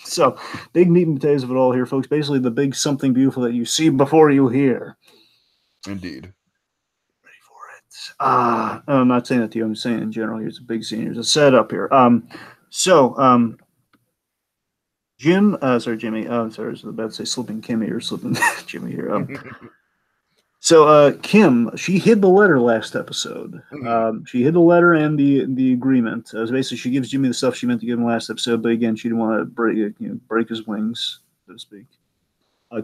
so big meat and potatoes of it all here, folks. Basically, the big something beautiful that you see before you hear. Indeed. Ready for it? I'm not saying that to you. I'm saying in general. Here's a big scene. Here's a setup here. Jimmy. Sorry, I was about to say slipping Kimmy or slipping Jimmy here. Kim, she hid the letter last episode. She hid the letter and the agreement. Basically, she gives Jimmy the stuff she meant to give him last episode, but again, she didn't want to break his wings, so to speak,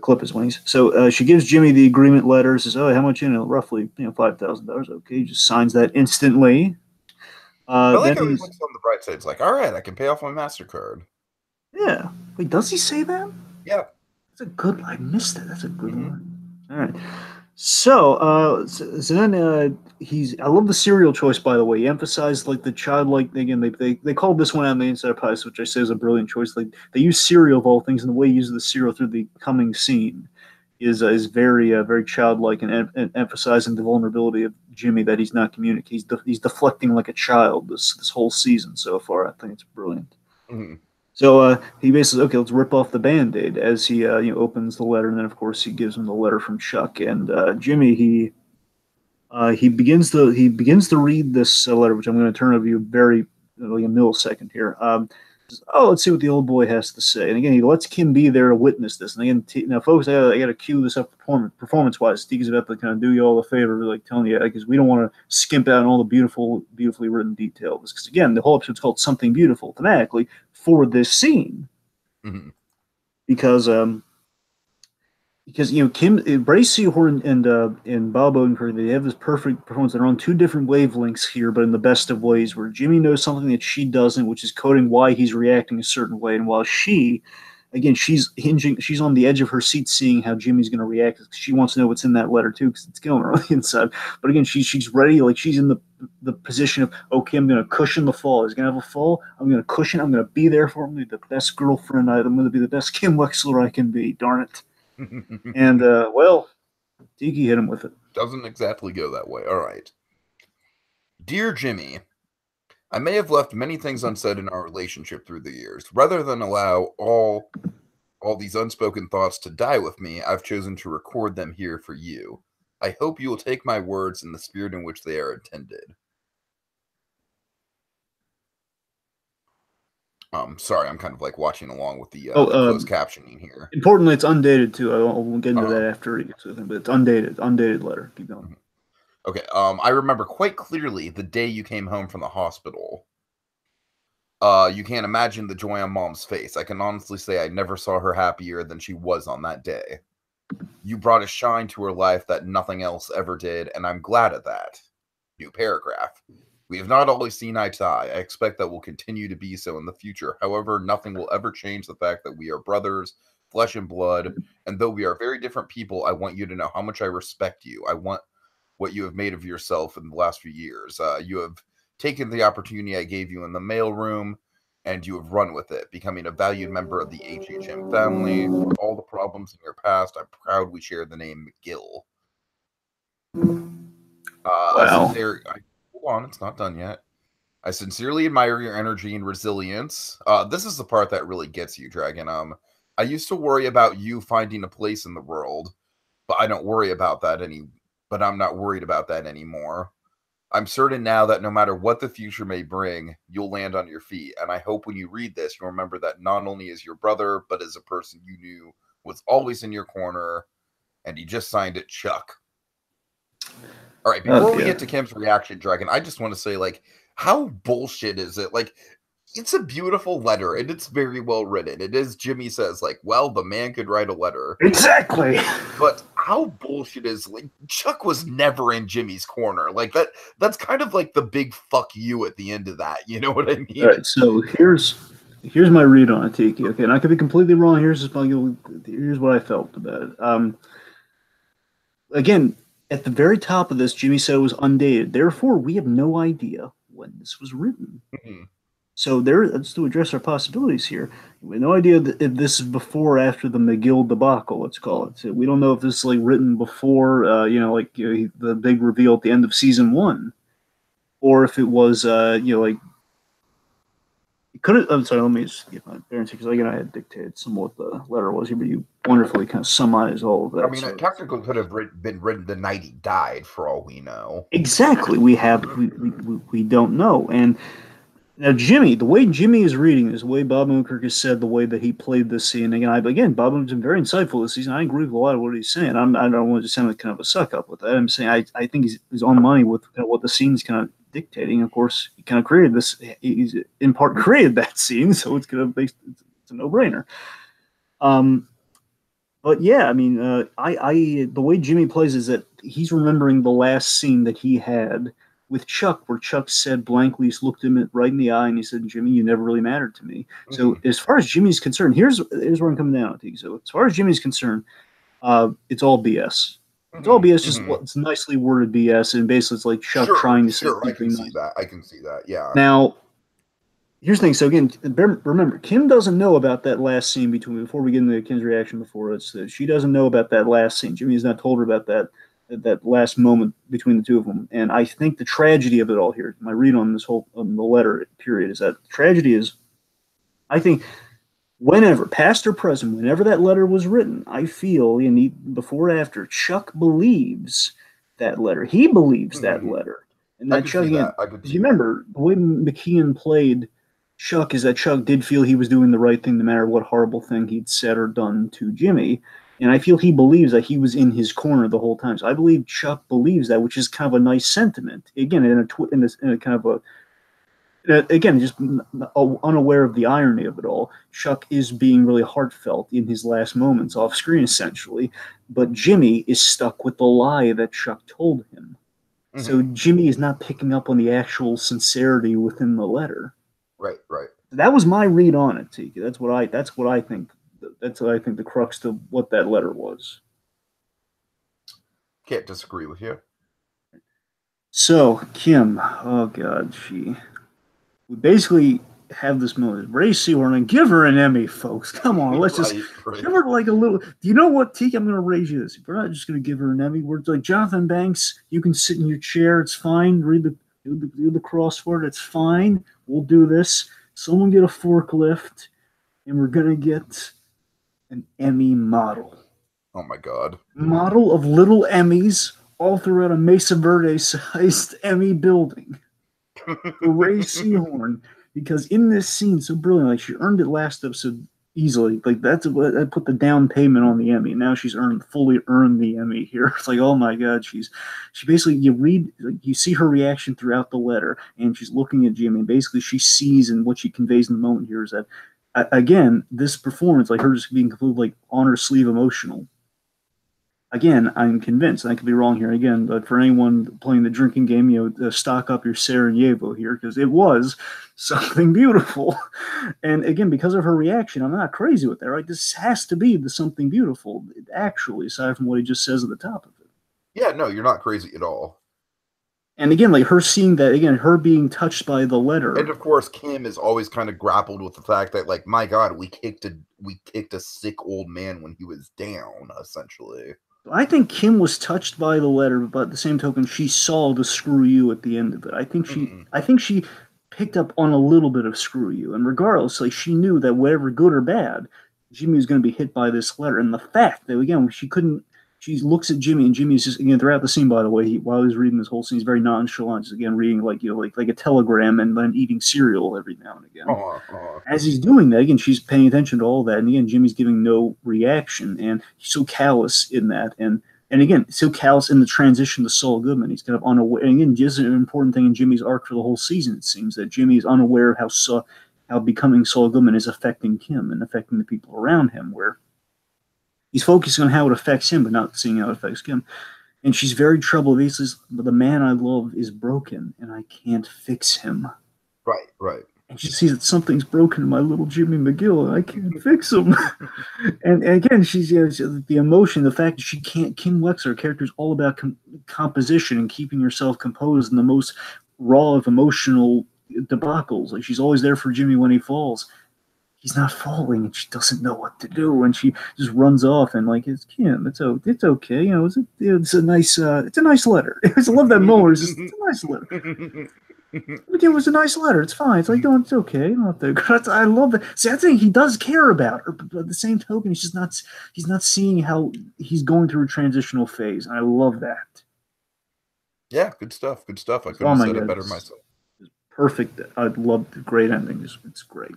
clip his wings. So she gives Jimmy the agreement letter. Says, "Oh, how much? Roughly, $5,000. Okay." He just signs that instantly. I like Then how he he's looks on the bright side. It's like, all right, I can pay off my MasterCard. yeah. Wait, does he say that? Yeah. That's a good. I missed it. That's a good one. All right. So then I love the cereal choice, by the way. He emphasized like the childlike again. They called this one on the Inside Pies, which I say is a brilliant choice. Like they use cereal of all things, and the way he uses the cereal through the coming scene is very childlike and emphasizing the vulnerability of Jimmy that he's not communicating. He's deflecting like a child this whole season so far. I think it's brilliant. Mm-hmm. So he basically okay, let's rip off the Band-Aid as he opens the letter, and then of course he gives him the letter from Chuck and Jimmy. He begins to read this letter, which I'm going to turn over you very like a millisecond here. Let's see what the old boy has to say. And again, he lets Kim be there to witness this. And again, now folks, I got to cue this up performance wise. Steve's about to kind of do you all a favor, like telling you because we don't want to skimp out on all the beautifully written details. Because again, the whole episode's called Something Beautiful thematically for this scene. Mm-hmm. Because Kim, Bryce Seahorn and Bob Odenkirk, they have this perfect performance. They're on two different wavelengths here, but in the best of ways, where Jimmy knows something that she doesn't, which is coding why he's reacting a certain way, and while she's on the edge of her seat, seeing how Jimmy's going to react. She wants to know what's in that letter too, because it's killing her on the inside. But again, she's ready, like she's in the position of okay, I'm going to cushion the fall. He's going to have a fall. I'm going to cushion. I'm going to be there for him. I'm the best girlfriend. I'm going to be the best Kim Wexler I can be. Darn it. And Tiki hit him with it. Doesn't exactly go that way. All right. Dear Jimmy, I may have left many things unsaid in our relationship through the years. Rather than allow all these unspoken thoughts to die with me, I've chosen to record them here for you. I hope you will take my words in the spirit in which they are intended. Sorry, I'm kind of like watching along with the closed captioning here. Importantly, it's undated too. We'll get into that after he gets with him, but it's undated letter. Keep going. Okay. I remember quite clearly the day you came home from the hospital. You can't imagine the joy on Mom's face. I can honestly say I never saw her happier than she was on that day. You brought a shine to her life that nothing else ever did, and I'm glad of that. New paragraph. We have not always seen eye to eye. I expect that will continue to be so in the future. However, nothing will ever change the fact that we are brothers, flesh and blood, and though we are very different people, I want you to know how much I respect you. I want what you have made of yourself in the last few years. You have taken the opportunity I gave you in the mailroom, and you have run with it, becoming a valued member of the HHM family. For all the problems in your past, I'm proud we share the name McGill. Wow. Hold on, it's not done yet. I sincerely admire your energy and resilience. This is the part that really gets you, Dragon. I used to worry about you finding a place in the world, but I'm not worried about that anymore. I'm certain now that no matter what the future may bring, you'll land on your feet. And I hope when you read this, you'll remember that not only as your brother, but as a person you knew was always in your corner. And he just signed it, Chuck. All right, before we get to Kim's reaction, Dragon, I just want to say, like, how bullshit is it? Like, it's a beautiful letter, and it's very well written. It is, Jimmy says, like, well, the man could write a letter. Exactly. But how bullshit is, like, Chuck was never in Jimmy's corner. Like, that's kind of like the big fuck you at the end of that. You know what I mean? All right, so here's my read on it, Tiki. Okay, and I could be completely wrong. Here's what I felt about it. Again, at the very top of this, Jimmy said it was undated. Therefore, we have no idea when this was written. Mm-hmm. So let's to address our possibilities here. We have no idea if this is before or after the McGill debacle, let's call it. So we don't know if this is like written before, the big reveal at the end of season 1, or if it was, like it could have. I'm sorry. Let me just get my bearings because again I had dictated some what the letter was here, but you wonderfully kind of summarized all of that. I mean, it technically could have been written the night he died, for all we know. Exactly. We don't know. And now Jimmy, the way Jimmy is reading is the way Bob Odenkirk has said, the way that he played this scene. Again, Bob has been very insightful this season. I agree with a lot of what he's saying. I don't want to sound like kind of a suck up with that. I'm saying I think he's on money with kind of what the scene's kind of dictating. Of course, he kind of created this. He's in part created that scene, so it's a no-brainer. But yeah, I mean, the way Jimmy plays is that he's remembering the last scene that he had with Chuck, where Chuck said blankly, looked him right in the eye, and he said, "Jimmy, you never really mattered to me." Mm-hmm. So as far as Jimmy's concerned, here's where I'm coming down to. So as far as Jimmy's concerned, it's all BS. It's all BS, just it's nicely worded BS, and basically it's like Chuck trying to say I can see that. I can see that. Yeah. Now, here's the thing. So again, remember, Kim doesn't know about that last scene before we get into Kim's reaction. She doesn't know about that last scene. Jimmy has not told her about that last moment between the two of them. And I think the tragedy of it all here, my read on this whole the letter period, is that the tragedy is, I think, whenever, past or present, whenever that letter was written, I feel, before or after, Chuck believes that letter. He believes that letter. And that Chuck, you remember, the way McKeon played Chuck is that Chuck did feel he was doing the right thing no matter what horrible thing he'd said or done to Jimmy. And I feel he believes that he was in his corner the whole time. So I believe Chuck believes that, which is kind of a nice sentiment. Again, in a kind of a, again, just unaware of the irony of it all, Chuck is being really heartfelt in his last moments off screen, essentially. But Jimmy is stuck with the lie that Chuck told him. Mm-hmm. So Jimmy is not picking up on the actual sincerity within the letter. Right. That was my read on it, Tiki. That's what I think. That's what I think the crux to what that letter was. Can't disagree with you. So, Kim, oh God, we basically have this moment. Ray Seahorn, and give her an Emmy, folks. Come on, let's just give her like a little. Do you know what, Tiki? I'm going to raise you this. We're not just going to give her an Emmy. We're like, Jonathan Banks, you can sit in your chair. It's fine. Do the crossword. It's fine. We'll do this. Someone get a forklift, and we're going to get an Emmy model. Oh my God. Model of little Emmys all throughout a Mesa Verde-sized Emmy building. Ray Seahorn, because in this scene so brilliant, like she earned it last episode easily. Like that's what I put the down payment on the Emmy. Now she's fully earned the Emmy here. It's like, oh my God, she basically, you see her reaction throughout the letter, and she's looking at Jimmy, and basically she sees, and what she conveys in the moment here is that, again, this performance, like her just being completely like on her sleeve emotional. Again, I'm convinced, and I could be wrong here again, but for anyone playing the drinking game, stock up your Sarajevo here, because it was something beautiful. And again, because of her reaction, I'm not crazy with that, right? This has to be the something beautiful, actually, aside from what he just says at the top of it. Yeah, no, you're not crazy at all. And again, like her seeing that, again, her being touched by the And letter. of course, Kim has always kind of grappled with the fact that, like, my God, we kicked a sick old man when he was down, essentially. I think Kim was touched by the letter, but at the same token, she saw the screw you at the end of it. Mhm. I think she picked up on a little bit of screw you, and regardless, like she knew that whatever good or bad, Jimmy was going to be hit by this letter, and the fact that again she couldn't. She looks at Jimmy, and Jimmy's just again throughout the scene. By the way, while he's reading this whole scene, he's very nonchalant, just again reading like a telegram and then eating cereal every now and again. Uh-huh, uh-huh. As he's doing that, again, she's paying attention to all that, and again, Jimmy's giving no reaction, and he's so callous in that, and again, so callous in the transition to Saul Goodman. He's kind of unaware. And again, just an important thing in Jimmy's arc for the whole season. It seems that Jimmy is unaware of how becoming Saul Goodman is affecting Kim and affecting the people around him. Where he's focusing on how it affects him, but not seeing how it affects Kim. And she's very troubled. He says, "But the man I love is broken, and I can't fix him." Right, right. And she sees that something's broken in my little Jimmy McGill, and I can't fix him. And again, she's the emotion, the fact that she can't. Kim Wexler, her character, is all about composition and keeping herself composed in the most raw of emotional debacles. Like she's always there for Jimmy when he falls. He's not falling, and she doesn't know what to do, and she just runs off. And like, it's Kim, it's okay, it's a nice letter. I love that moment. It's a nice letter. It was a nice letter. It's fine. It's like, no, it's okay. You don't have to. I love that. See, I think he does care about her, but at the same token, he's just not. He's not seeing how he's going through a transitional phase. And I love that. Yeah, good stuff. Good stuff. I couldn't Oh have my said it god, better myself. it's perfect. I love the great ending. It's great.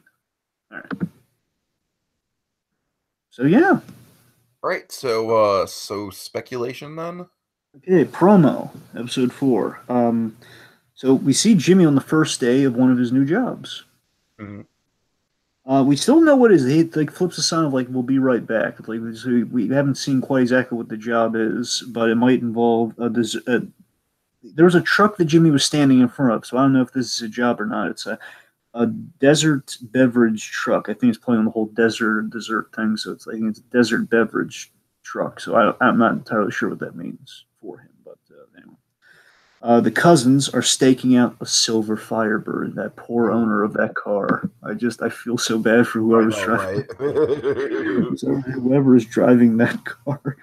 All right. So yeah. All right, so speculation then. Okay. Promo episode 4. So we see Jimmy on the first day of one of his new jobs. Mm-hmm. We still know what is. He like flips a sign of like we'll be right back. Like so we haven't seen quite exactly what the job is, but it might involve there was a truck that Jimmy was standing in front of. So I don't know if this is a job or not. It's a desert beverage truck. I think it's playing on the whole dessert thing. So it's like it's a desert beverage truck. So I'm not entirely sure what that means for him. But anyway. The cousins are staking out a silver Firebird, that poor owner of that car. I feel so bad for whoever's driving. Right? So whoever is driving that car.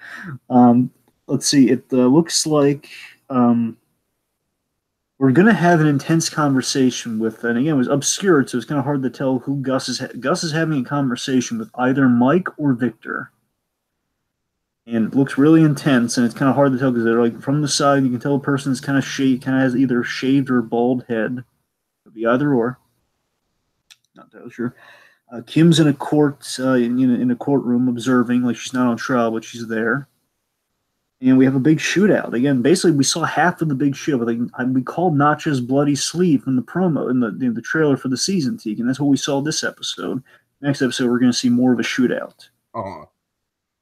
Let's see. It looks like we're gonna have an intense conversation with, and again, it was obscured, so it's kind of hard to tell who Gus is. Gus is having a conversation with either Mike or Victor. And it looks really intense, and it's kind of hard to tell because they're like from the side. You can tell a person is kind of has either shaved or bald head. Could be either or. Not entirely sure. Kim's in a in a courtroom observing, like she's not on trial, but she's there. And we have a big shootout again. Basically, we saw half of the big shootout. We called Nacho's bloody sleeve in the promo in the trailer for the season, Teak, and that's what we saw this episode. Next episode, we're going to see more of a shootout. Uh-huh.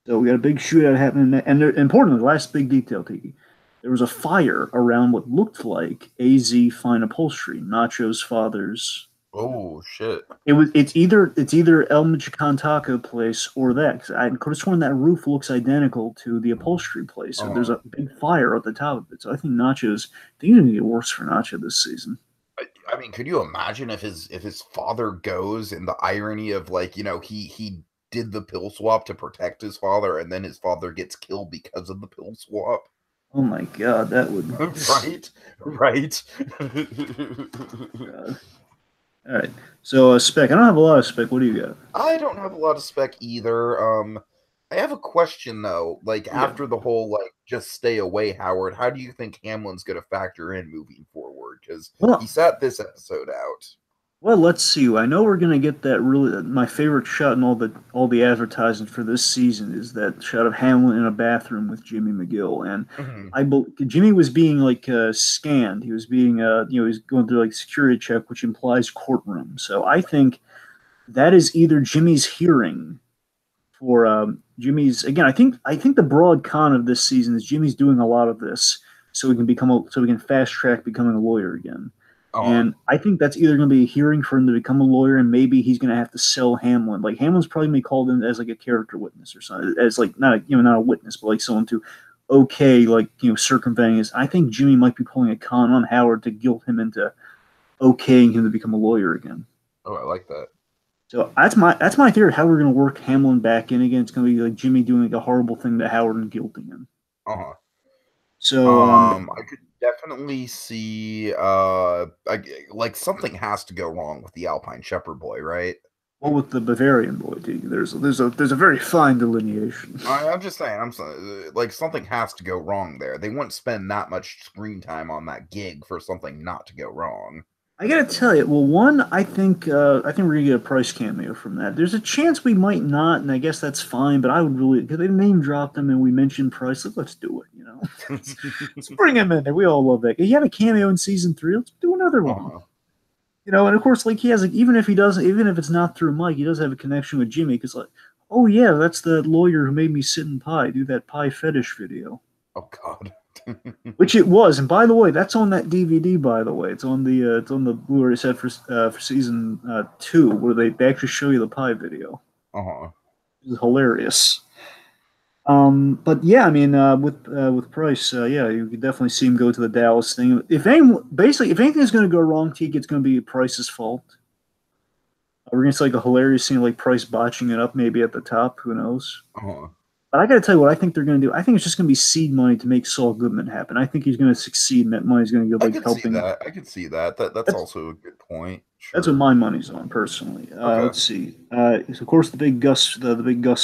So we got a big shootout happening, and importantly, the last big detail, Tiki, there was a fire around what looked like AZ Fine Upholstery, Nacho's father's. Oh shit! It's either El Michoacan Taco place or that. 'Cause I could have sworn that roof looks identical to the upholstery place. So there's a big fire at the top of it. So I think things are gonna get worse for Nacho this season. I mean, could you imagine if his father goes, and the irony of like he did the pill swap to protect his father, and then his father gets killed because of the pill swap. Oh my god, that would right. All right. So spec. I don't have a lot of spec. What do you got? I don't have a lot of spec either. I have a question though. Like after the whole just stay away, Howard. How do you think Hamlin's going to factor in moving forward? Because he sat this episode out. Well, let's see. I know we're gonna get that my favorite shot in all the advertising for this season is that shot of Hamlin in a bathroom with Jimmy McGill, and Jimmy was being scanned. He was being he was going through security check, which implies courtroom. So I think that is either Jimmy's hearing for Jimmy's again. I think the broad con of this season is Jimmy's doing a lot of this so we can fast track becoming a lawyer again. And I think that's either going to be a hearing for him to become a lawyer, and maybe he's going to have to sell Hamlin. Like Hamlin's probably going to be called in as a character witness or something, as not a witness, but someone to okay, like, circumventing this. I think Jimmy might be pulling a con on Howard to guilt him into okaying him to become a lawyer again. Oh, I like that. So that's my theory. How we're going to work Hamlin back in again. It's going to be like Jimmy doing like a horrible thing to Howard and guilting him. Uh-huh. So I could definitely see like something has to go wrong with the Alpine Shepherd boy, right? well, with the Bavarian boy, there's a very fine delineation. I'm just saying, like something has to go wrong there. They wouldn't spend that much screen time on that gig for something not to go wrong. I gotta tell you, well, one, I think we're gonna get a Price cameo from that. There's a chance we might not, and I guess that's fine. But I would really, because they name dropped him and we mentioned Price, let's do it. Let's bring him in there. We all love that. He had a cameo in season 3. Let's do another one. Uh-huh. And of course, like he has, like, even if it's not through Mike, he does have a connection with Jimmy. Because, like, oh yeah, that's the lawyer who made me sit in pie, do that pie fetish video. Oh God. Which it was, and by the way, that's on that DVD. By the way, it's on the Blu-ray set for season 2, where they actually show you the pie video. Uh-huh. It's hilarious. But yeah, I mean, with Price, yeah, you could definitely see him go to the Dallas thing. If anything's going to go wrong, Teak, it's going to be Price's fault. We're going to see like a hilarious scene, like Price botching it up, maybe at the top. Who knows? Uh-huh. But I got to tell you what I think they're going to do. I think it's just going to be seed money to make Saul Goodman happen. I think he's going to succeed, and that money's going to go like helping. I can see that. That's also a good point. Sure. That's what my money's on personally. Okay. Let's see. Of course, the big Gus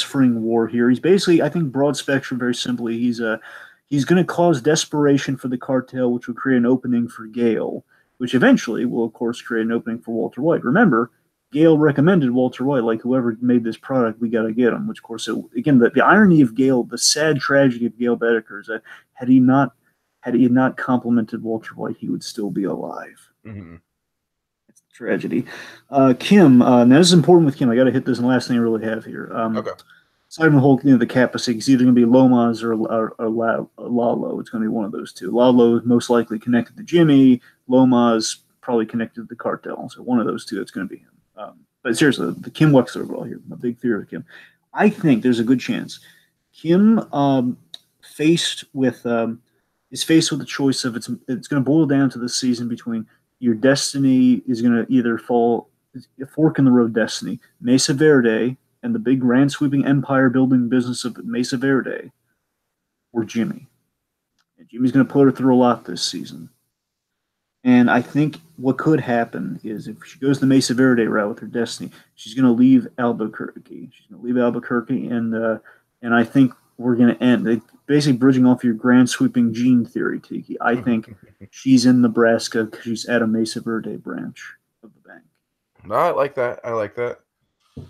Fring war here. He's basically, I think, broad spectrum. Very simply, he's going to cause desperation for the cartel, which will create an opening for Gale, which eventually will, of course, create an opening for Walter White. Remember, Gale recommended Walter White, like, whoever made this product, we got to get him. Which, of course, again, the irony of Gale, the sad tragedy of Gale Boetticher is that had he not complimented Walter White, he would still be alive. Mm-hmm. It's a tragedy. Kim, now this is important with Kim. I got to hit this, and the last thing I really have here. Okay. Aside from the whole, the Kappa, it's either going to be Lomas or Lalo. It's going to be one of those two. Lalo is most likely connected to Jimmy. Lomas probably connected to the cartel. So one of those two, it's going to be him. But seriously, the Kim Wexler role here, my big theory of Kim. I think there's a good chance Kim is faced with the choice of it's going to boil down to the season between your destiny is going to either fall a fork in the road destiny, Mesa Verde and the big grand sweeping empire building business of Mesa Verde, or Jimmy. And Jimmy's going to put her through a lot this season. And I think what could happen is if she goes the Mesa Verde route with her destiny, she's going to leave Albuquerque. And I think we're going to end basically bridging off your grand sweeping gene theory, Tiki. I think she's in Nebraska because she's at a Mesa Verde branch of the bank. No, I like that.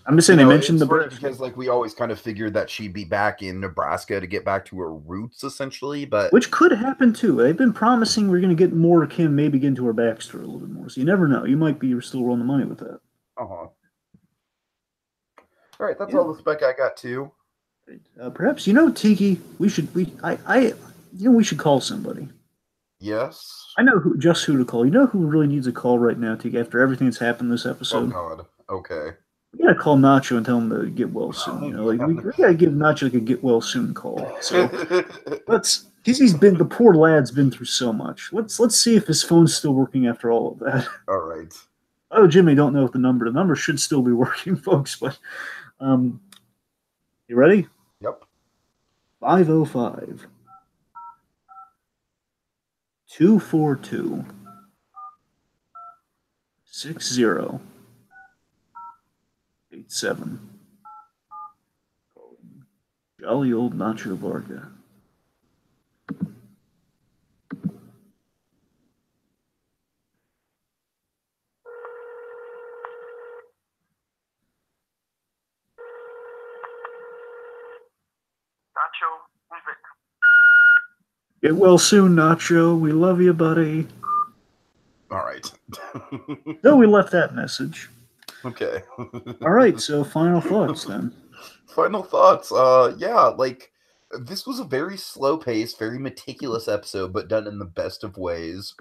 I'm just saying, they mentioned Nebraska because, like, we always kind of figured that she'd be back in Nebraska to get back to her roots, essentially. But which could happen too. They've been promising we're going to get more of Kim, maybe get into her backstory a little bit more. So you never know. You might be still rolling the money with that. All right, that's all the spec I got too. Perhaps Tiki. We should call somebody. Yes. I know who to call. You know who really needs a call right now, Tiki? After everything that's happened this episode. Oh God. Okay. We gotta call Nacho and tell him to get well soon. We gotta give Nacho like a get well soon call. So the poor lad's been through so much. Let's see if his phone's still working after all of that. All right. Oh, Jimmy, don't know if the number should still be working, folks. But you ready? Yep. 505 242 6087. Jolly old Nacho Varga. Nacho, who's it? Get well soon, Nacho. We love you, buddy. All right. So we left that message. Okay. All right, so final thoughts then. Final thoughts. Yeah, like, this was a very slow-paced, very meticulous episode, but done in the best of ways.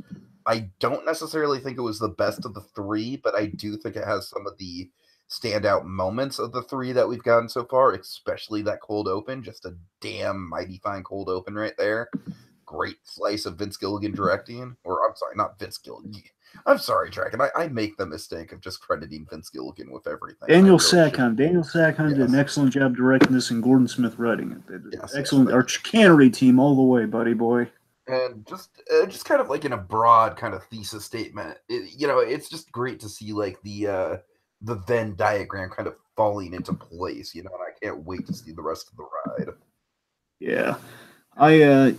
I don't necessarily think it was the best of the three, but I do think it has some of the standout moments of the 3 that we've gotten so far, especially that cold open. Just a damn mighty fine cold open right there. Great slice of Vince Gilligan directing. Or, I'm sorry, not Vince Gilligan. I'm sorry, Dragon. I make the mistake of just crediting Vince Gilligan with everything. Daniel Sackheim. Daniel Sackheim did an Yes. excellent job directing this, and Gordon Smith writing it. Yes, Excellent. yes, Our chicanery team all the way, buddy boy. and just kind of like in a broad kind of thesis statement, it's just great to see like the Venn diagram kind of falling into place, and I can't wait to see the rest of the ride. Yeah, I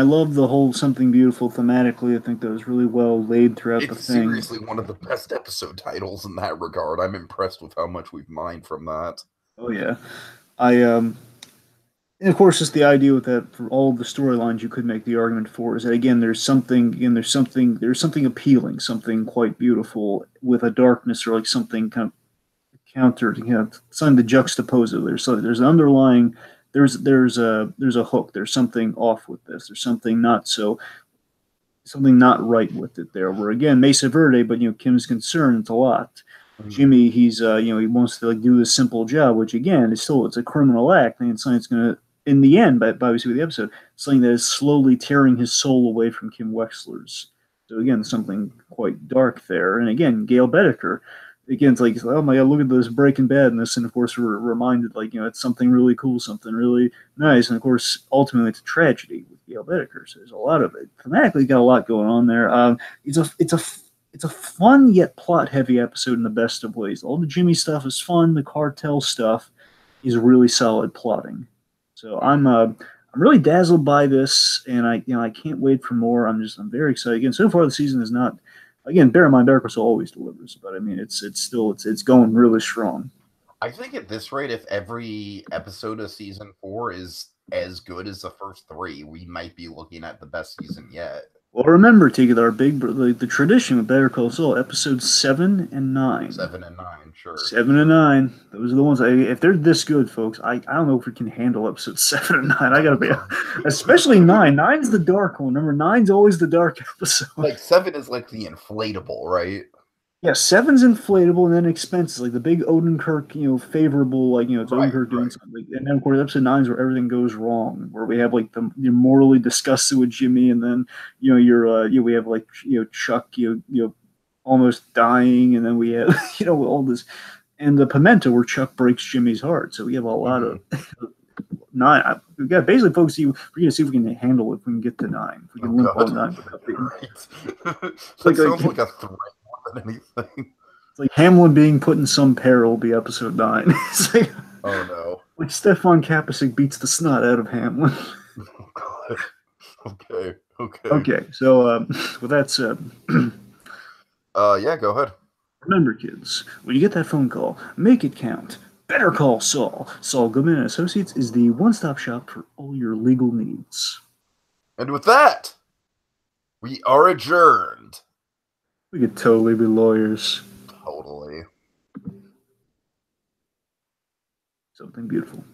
love the whole Something Beautiful thematically. I think that was really well laid throughout the It's thing. seriously one of the best episode titles in that regard. I'm impressed with how much we've mined from that. Oh yeah, and of course, just the idea with that for all the storylines you could make the argument for is that again, there's something appealing, something quite beautiful with a darkness or like something kind of countered, something to juxtapose it. There's an underlying, there's a hook. There's something off with this. There's something not right with it there. Where again, Mesa Verde, but Kim's concerned, it's a lot. Jimmy, he's he wants to like do this simple job, which again it's a criminal act, and something that's gonna in the end, but obviously with the episode, something that is slowly tearing his soul away from Kim Wexler's. So again, something quite dark there. And again, Gail Bedecker, again, it's like, oh my god, look at this Breaking Badness, and of course we're reminded like it's something really cool, something really nice, and of course ultimately it's a tragedy with Gail Bedecker. So there's a lot of it. Thematically, got a lot going on there. It's a fun yet plot heavy episode in the best of ways. All the Jimmy stuff is fun. The cartel stuff is really solid plotting. So I'm really dazzled by this, and I can't wait for more. I'm very excited. Again, so far the season is not. Again, bear in mind, Better Call Saul always delivers, but I mean it's going really strong. I think at this rate, if every episode of season 4 is as good as the first 3, we might be looking at the best season yet. Well, remember, Tiki, our the tradition with Better Call Saul, episodes 7 and 9. 7 and 9, sure. 7 and 9. Those are the ones. If they're this good, folks, I don't know if we can handle episodes 7 and 9. I gotta be, especially 9. 9's the dark one. Remember, 9's always the dark episode. Like 7 is like the inflatable, right? Yeah, 7's inflatable and then expenses, like the big Odenkirk, favorable, like it's Odenkirk doing something, and then of course episode 9's where everything goes wrong, where we have like you're morally disgusted with Jimmy, and then we have like Chuck, almost dying, and then we have all this, and the Pimento where Chuck breaks Jimmy's heart. So we have a lot of 9. We got basically, folks. We're gonna see if we can handle it. If we can get to 9, if we can limp on 9 without being. That sounds like a threat. Anything. It's like Hamlin being put in some peril will be episode 9. It's like, oh no. Like Stefan Kapusik beats the snot out of Hamlin. Oh god. Okay. So with that said, yeah, go ahead. Remember, kids, when you get that phone call, make it count. Better call Saul. Saul Goodman and Associates is the one-stop shop for all your legal needs. And with that, we are adjourned. We could totally be lawyers. Totally. Something beautiful.